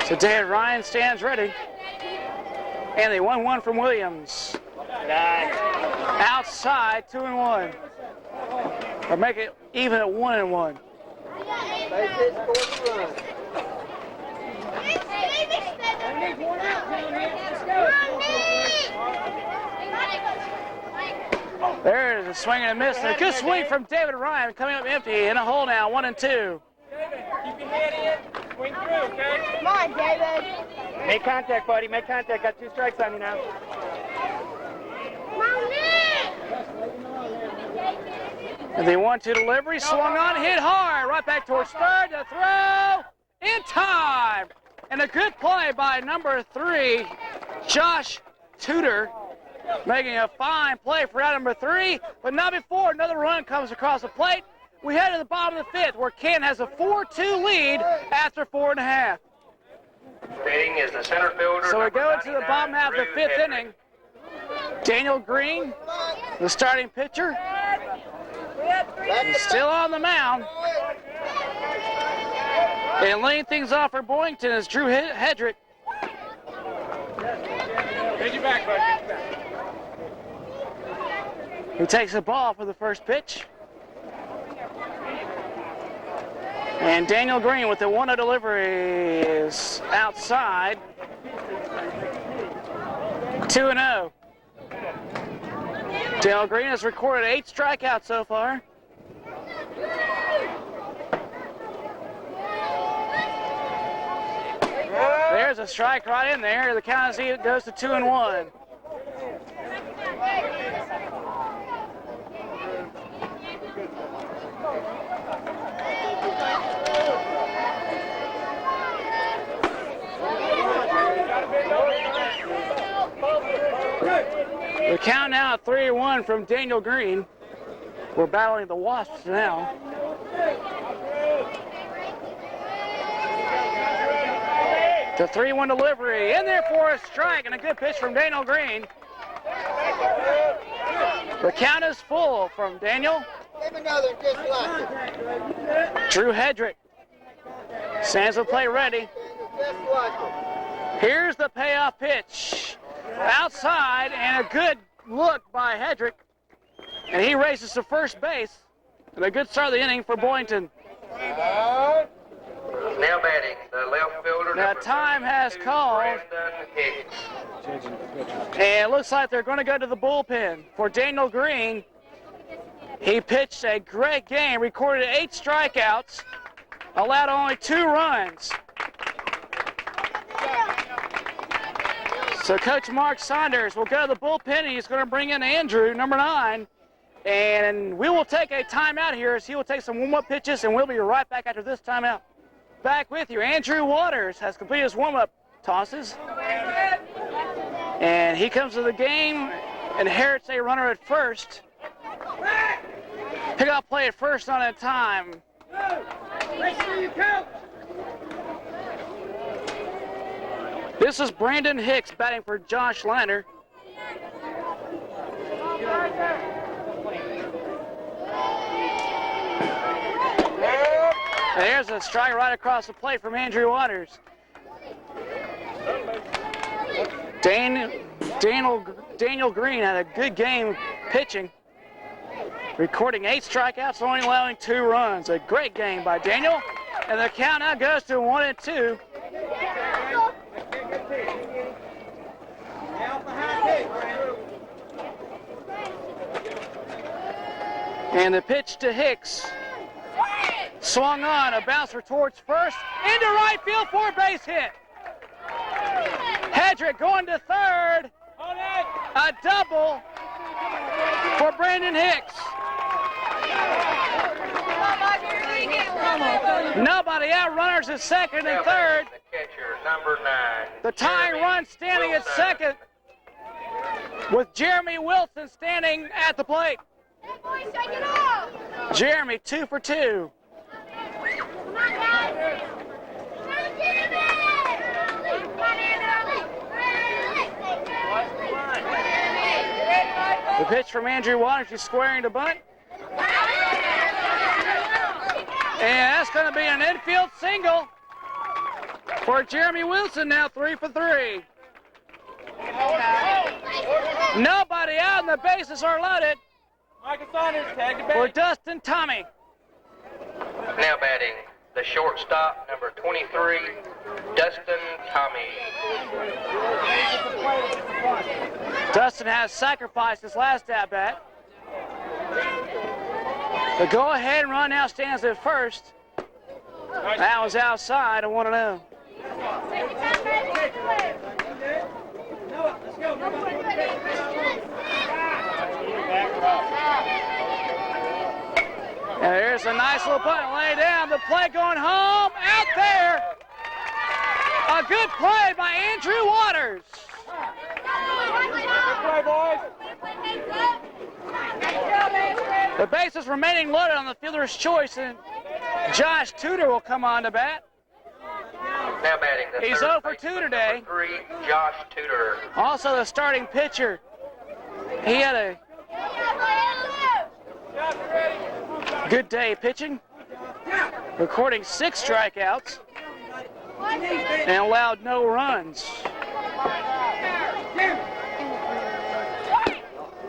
So David Ryan stands ready. And they 1-1 from Williams. Outside, 2-1. Or make it even at 1-1. Base hit, score the run. There is a swing and a miss. And a good swing from David Ryan coming up empty in a hole now, 1-2. Keep your head in. Swing through, okay? Come on, David. Make contact, buddy. Make contact. Got 2 strikes on you now. Come on, Nick! And the 1-2 delivery, swung on, hit hard, right back towards third, the throw, in time. And a good play by number 3, Josh Tudor, making a fine play for out number 3, but not before another run comes across the plate. We head to the bottom of the fifth, where Canton has a 4-2 lead after 4.5. Batting is the center fielder. So we number go into the 99, bottom half of the Drew fifth Hedrick. inning. Daniel Green, the starting pitcher, is still on the mound. And laying things off for Boynton is Drew Hedrick. Get your back, bud. Get your back. Who takes the ball for the first pitch. And Daniel Green with the 1-0 delivery is outside. 2-0. Daniel Green has recorded 8 strikeouts so far. There's a strike right in there. The count goes to 2-1. The count now at 3-1 from Daniel Green. We're battling the Wasps now. The 3-1 delivery in there for a strike and a good pitch from Daniel Green. The count is full from Daniel. Give another just like it. Drew Hedrick stands the play ready. Just like it. Here's the payoff pitch. Outside and a good look by Hedrick. And he races to first base. And a good start of the inning for Boynton. Now batting the left fielder. Now number time has 32, called. Brandon Hicks. And it looks like they're going to go to the bullpen. For Daniel Green, he pitched a great game, recorded 8 strikeouts, allowed only 2 runs. So Coach Mark Saunders will go to the bullpen. He's going to bring in Andrew, number 9. And we will take a timeout here as he will take some warm-up pitches, and we'll be right back after this timeout. back with you. Andrew Waters has completed his warm-up tosses. And he comes to the game, inherits a runner at first. Pick up play at first on that time. This is Brandon Hicks batting for Josh Lander. And there's a strike right across the plate from Andrew Waters. Daniel Green had a good game pitching, recording 8 strikeouts, only allowing 2 runs. A great game by Daniel, and the count now goes to 1-2. And the pitch to Hicks. Swung on, a bouncer towards first, into right field for a base hit. Hedrick going to third. A double for Brandon Hicks. Nobody out, runners at second and third. The catcher, number 9. The tying run standing at second with Jeremy Wilson standing at the plate. Jeremy 2 for 2. The pitch from Andrew Waters, he's squaring to bunt. And that's going to be an infield single for Jeremy Wilson, now 3 for 3. Nobody out and the bases are loaded for Dustin Tommy. Now batting, the shortstop, number 23, Dustin Tommy. Dustin has sacrificed his last at-bat. The go-ahead run now stands at first. That was outside, a 1-0. And there's a nice little bunt laid down. The play going home, out there. A good play by Andrew Waters. The bases remaining loaded on the fielder's choice, and Josh Tudor will come on to bat. Now batting, the He's 0 for 2 today. 3, Josh Tudor. Also the starting pitcher. He had a good day pitching, recording 6 strikeouts and allowed no runs.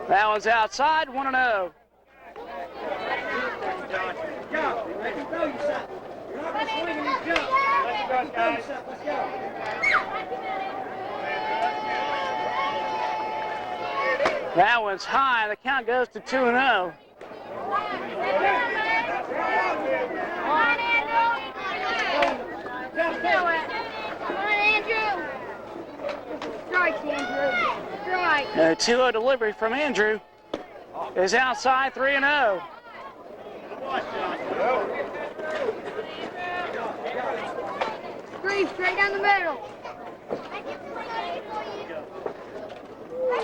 That one's outside, 1-0. That one's high. The count goes to 2-0. A 2-0 delivery from Andrew is outside, 3-0. Straight down the middle.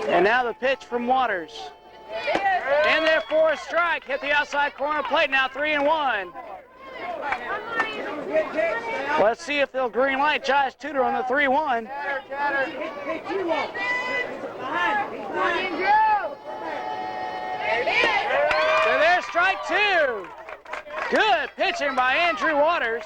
And now the pitch from Waters. In there for a strike, hit the outside corner plate, now 3-1. Let's see if they'll green light Josh Tudor on the 3-1. So there's strike 2. Good pitching by Andrew Waters.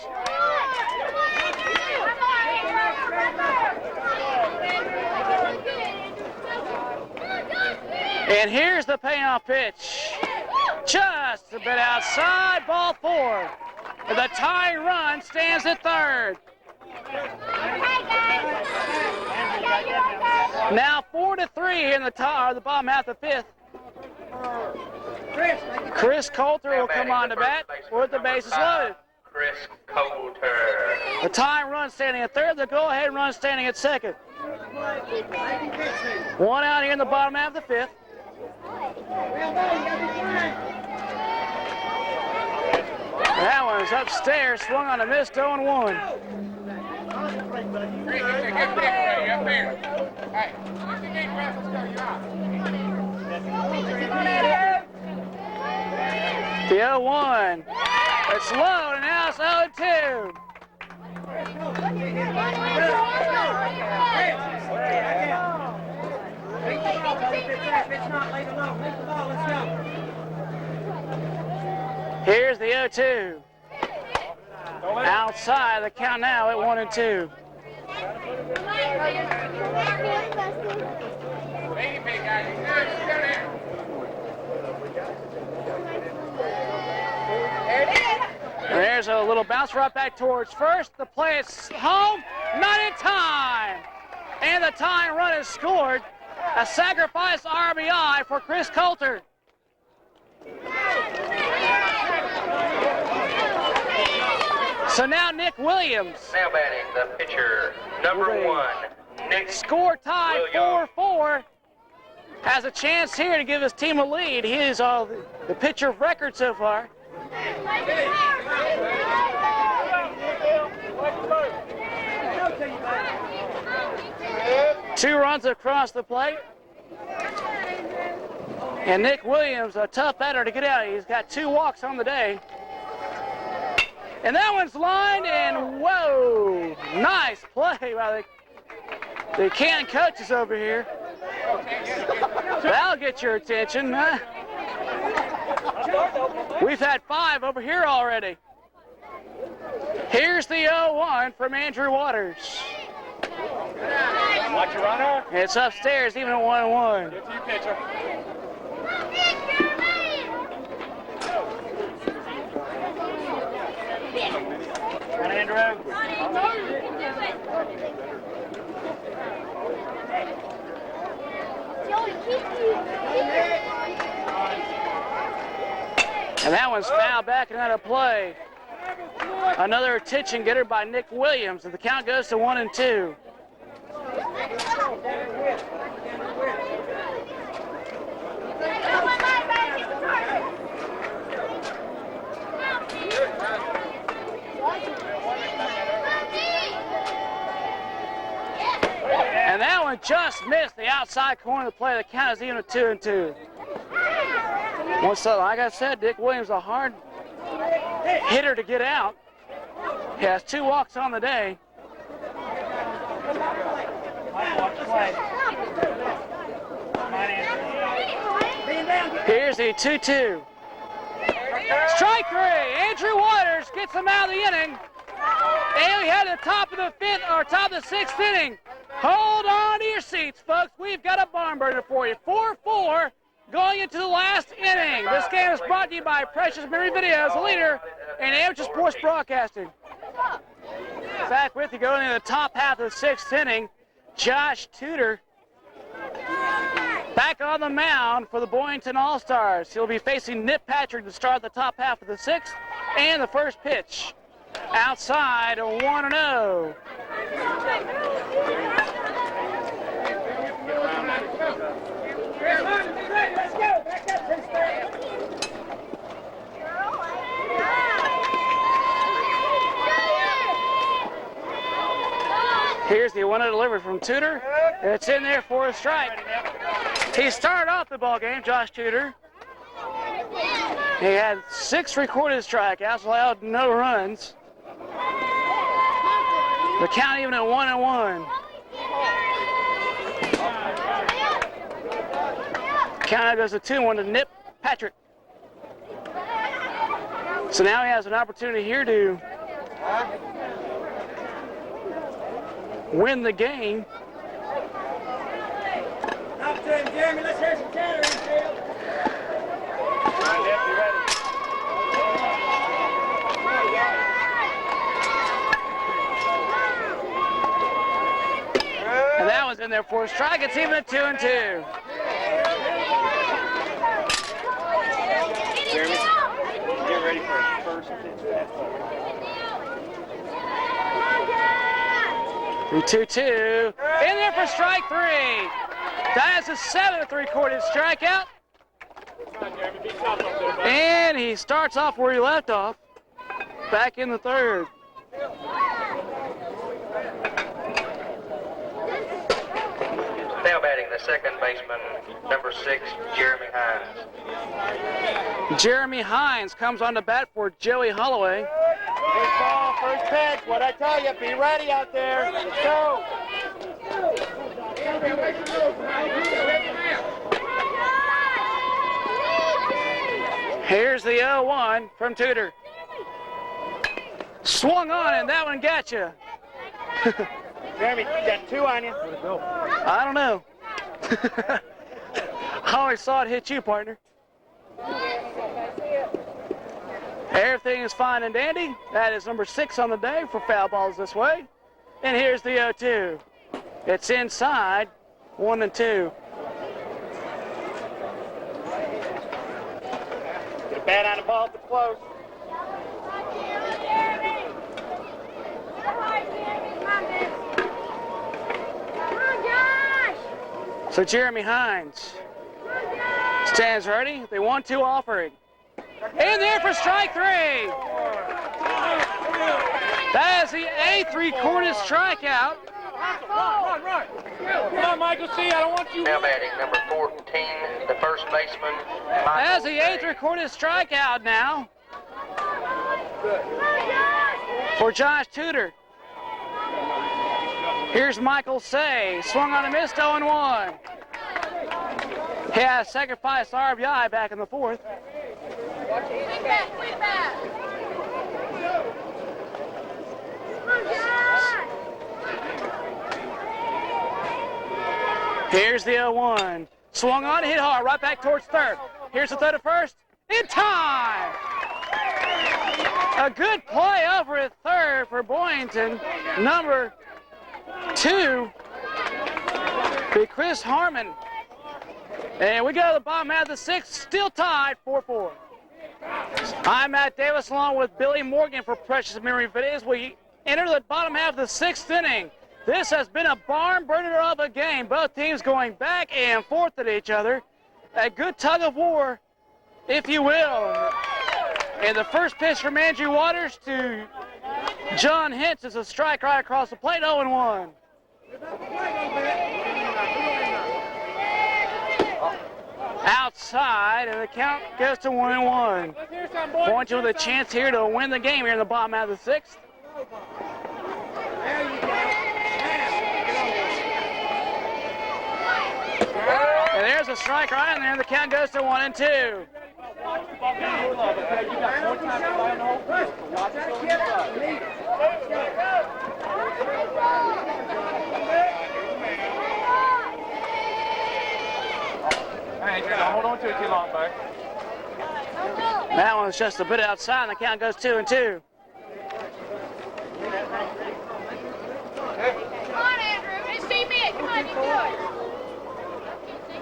And here's the payoff pitch. Just a bit outside, ball 4. And the tying run stands at third. Now 4-3 in the bottom half of the 5th. Chris Coulter will come on to bat with the bases loaded. Chris Coulter. The tying run standing at third, the go-ahead run standing at second. 1 out here in the bottom half of the 5th. That one one's upstairs, swung on a miss, 0-1. The 0-1. It's low, and now it's 0-2. Here's the 0-2. Outside the count now at 1-2. And there's a little bounce right back towards first. The play is home, not in time. And the tying run is scored. A sacrifice RBI for Chris Coulter. So now Nick Williams. Now batting the pitcher, number 1, Nick. Score tied 4-4. Has a chance here to give his team a lead. He is the pitcher of record so far. Two runs across the plate. And Nick Williams, a tough batter to get out. He's got 2 walks on the day. And that one's lined, and whoa, nice play by the Canton coaches over here. That'll get your attention, huh? We've had 5 over here already. Here's the 0-1 from Andrew Waters. Watch your runner. It's upstairs, even at 1-1. Get to your pitcher. Run, Andrew. And that one's fouled back and out of play. Another attention getter by Nick Williams, and the count goes to 1-2. And that one just missed the outside corner of the play. The count is even at 2-2. Once, like I said, Nick Williams, a hard hitter to get out. He has 2 walks on the day. Here's the 2-2. Strike 3. Andrew Waters gets him out of the inning. And we had the top of the 5th or top of the 6th inning. Hold on to your seats, folks. We've got a barn burner for you. 4-4 going into the last inning. This game is brought to you by Precious Memory Videos, a leader in amateur sports broadcasting. Back with you going into the top half of the 6th inning. Josh Tudor back on the mound for the Boynton All-Stars. He'll be facing Nip Patrick to start the top half of the 6th. And the first pitch outside, a 1-0. Here's the 1-0 delivery from Tudor. It's in there for a strike. He started off the ball game, Josh Tudor. He had 6 recorded strikeouts, allowed no runs. The count even at 1-1. Count goes to 2-1 to Nip Patrick. So now he has an opportunity here to win the game. Up to him, Jeremy. Let's hear some chatter infield. And that was in there for a strike. It's even at 2-2. Jeremy, get ready for his first pitch. 3-2-2. In there for strike 3. That's his 7th recorded strikeout. And he starts off where he left off. back in the third. Now batting the second baseman, number 6, Jeremy Hines. Jeremy Hines comes on to bat for Joey Holloway. First ball, first pitch. What I tell you, be ready out there. Let's go. Here's the 0-1 from Tudor. Swung on and that one got you. Jeremy, you got 2 on you. I don't know. I always saw it hit you, partner. Everything is fine and dandy. That is number 6 on the day for foul balls this way. And here's the 0-2. It's inside, 1 and 2. Get a bat on the ball if it's close. So Jeremy Hines stands ready. The 1-2 offering. In there for strike 3. That is the 8th recorded strikeout. Run. Come on, Michael C. I don't want you. Now batting number 14, the first baseman, That's the Michael 8th Day. recorded strikeout now for Josh Tudor. Here's Michael Say, swung on a missed 0-1. He has sacrificed RBI back in the 4th. Here's the 0-1. Swung on, hit hard, right back towards third. Here's the throw to first. In time! A good play over at third for Boynton. Number 2 be Chris Harmon. And we go to the bottom half of the 6th, still tied 4-4. I'm Matt Davis along with Billy Morgan for Precious Memory Videos. We enter the bottom half of the 6th inning. This has been a barn burner of a game. Both teams going back and forth at each other. A good tug of war, if you will. And the first pitch from Andrew Waters to John Hintz is a strike right across the plate, 0-1. Outside, and the count goes to 1-1. Boynton with a chance here to win the game here in the bottom half of the 6th. And there's a strike right in there, and the count goes to 1-2. Hold on to it too long, bud. That one's just a bit outside, and the count goes 2-2. Come on, Andrew. It's team it. Come on, you do it.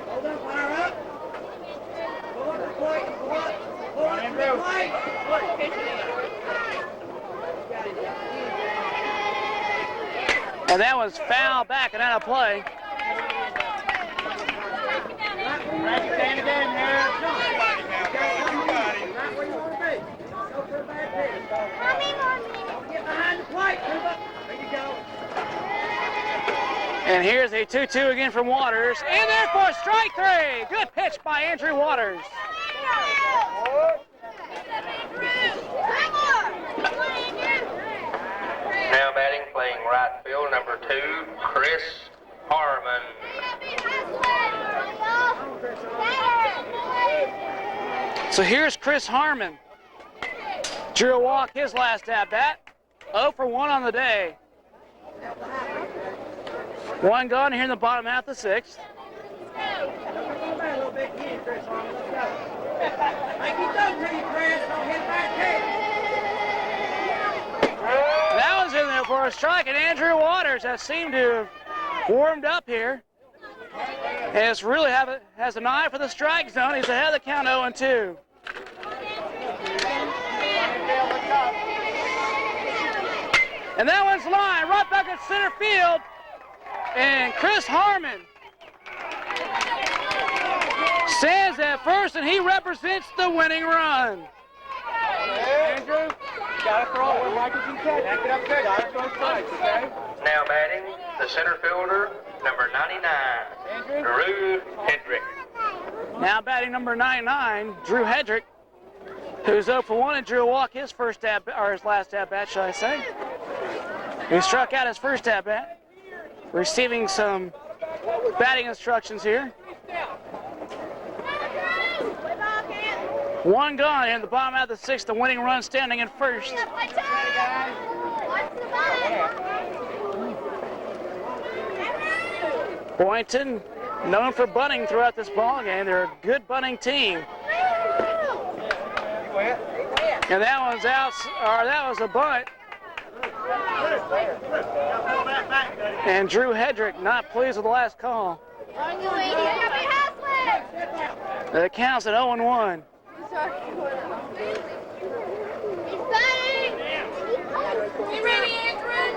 Hold on, fire up. Go up the plate. Go up. Hold on, Andrew. And that was foul back and out of play. Stay in the game here. Right where you want to be. Go for the bad pitch. Don't get behind the plate. Move up. There you go. And here's a 2-2 again from Waters. In there for strike 3. Good pitch by Andrew Waters. Now batting, playing right field, number 2, Chris Harmon. So here's Chris Harmon. Drew a walk his last at bat. 0 for 1 on the day. One gone here in the bottom half of the 6th. That was in there for a strike, and Andrew Waters has seemed to have warmed up here. And it's really has an eye for the strike zone. He's ahead of the count 0-2. And that one's lined right back at center field. And Chris Harmon stands at first, and he represents the winning run. Andrew, gotta throw it where Michael can catch it. Back it up good. Gotta throw strikes, okay? Now batting, the center fielder, number 99, Drew Hedrick. Now batting number 99, Drew Hedrick, who's 0 for 1 and drew a walk his last at-bat, shall I say. He struck out his first at-bat, receiving some batting instructions here. One gone in the bottom half of the 6th, the winning run standing in first. Boynton, known for bunting throughout this ball game. They're a good bunting team. And that one's out, or that was a bunt. And Drew Hedrick not pleased with the last call. It counts at 0-1.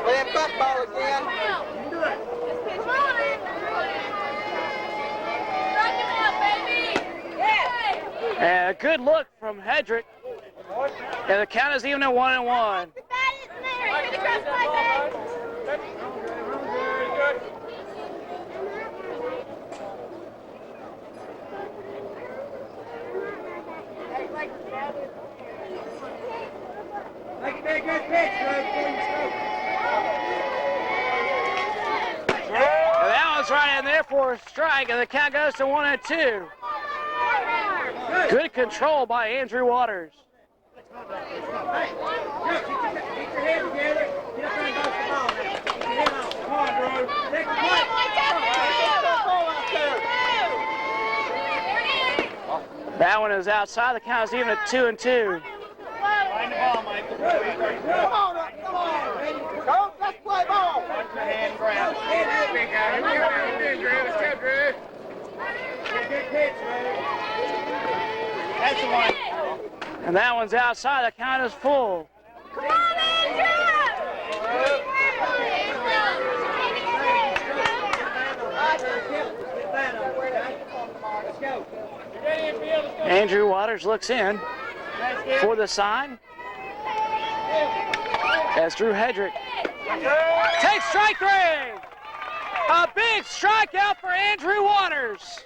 Play him cut ball again. And a good look from Hedrick. And the count is even at 1-1. And that one's right in there for a strike, and the count goes to 1-2. Good control by Andrew Waters. That one is outside. The count is even at 2-2. Find the ball, Michael. Come on, go, let's play ball. Watch your hand grab. Big guy. Here we go, Drew. Let's go, Drew. Good pitch, man. That's the one. And that one's outside. The count is full. Come on, Andrew! Andrew Waters looks in for the sign as Drew Hedrick takes strike 3. A big strikeout for Andrew Waters.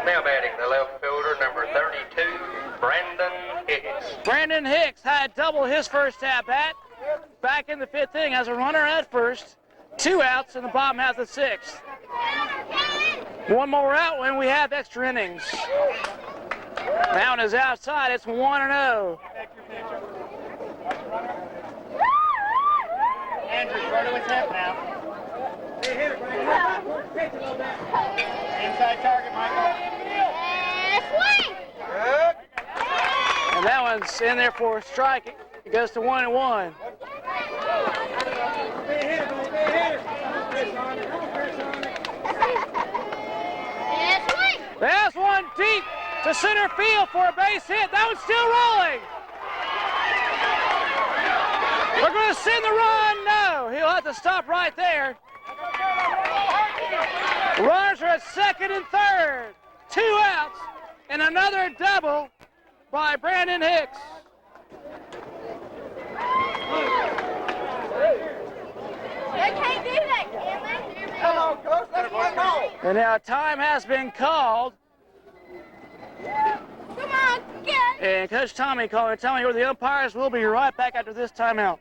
Now batting, the left fielder, number 32, Brandon Hicks. Brandon Hicks had double his first at-bat. Back in the 5th inning as a runner at first. 2 outs in the bottom half of the 6th. One more out when we have extra innings. That one is outside. It's 1-0. Andrew, throw to his hip now. Inside target, Michael. And that one's in there for a strike. It goes to 1-1. That's one deep to center field for a base hit. That one's still rolling. We're going to send the run. No, he'll have to stop right there. Runners are at 2nd and 3rd. 2 outs and another double by Brandon Hicks. They can't do that, can they? Come on, coach, let's play ball. And now time has been called. Come on, get. And Coach Tommy calling, telling you where the umpires will be right back after this timeout.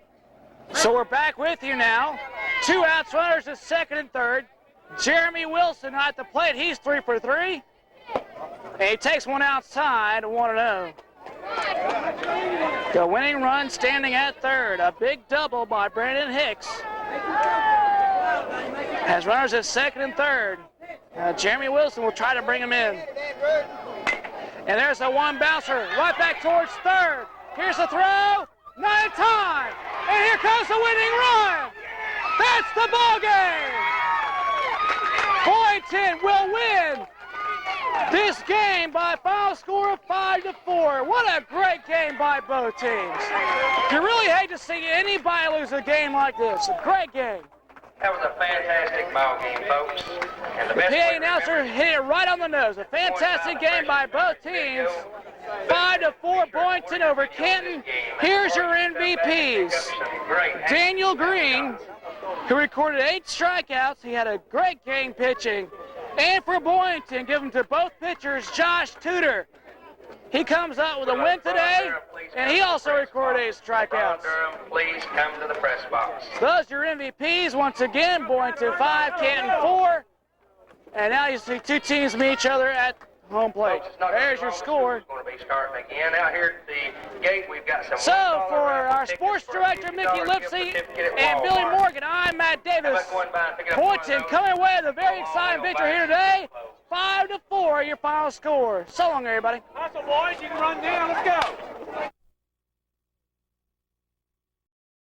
So we're back with you now. 2 outs, runners at 2nd and 3rd. Jeremy Wilson at the plate. He's 3 for 3. And he takes one outside, 1-0. The winning run standing at 3rd. A big double by Brandon Hicks. Has runners at 2nd and 3rd. Jeremy Wilson will try to bring him in. And there's a one bouncer right back towards 3rd. Here's the throw. Not in time. And here comes the winning run. That's the ball game. Boynton will win this game by a final score of 5-4. What a great game by both teams. You really hate to see anybody lose a game like this. A great game. That was a fantastic ball game, folks. And the best PA way to announcer remember- hit it right on the nose. A fantastic game by both teams. 5-4. 5-4 Boynton over Canton. Here's your MVPs. Daniel Green, who recorded 8 strikeouts. He had a great game pitching. And for Boynton, give them to both pitchers, Josh Tudor. He comes out with a win today, and he also recorded 8 strikeouts. Please come to the press box. Those are your MVPs. Once again, Boynton 5, Canton 4. And now you see two teams meet each other at home plate. There's your score. Going to be starting again. Out here at the gate, we've got some. So for our sports director, Mickey Lipsy, and Billy Morgan, I'm Matt Davis. Boynton coming away with a very exciting victory here today. 5-4, your final score. So long, everybody. Hustle, boys. You can run down. Let's go.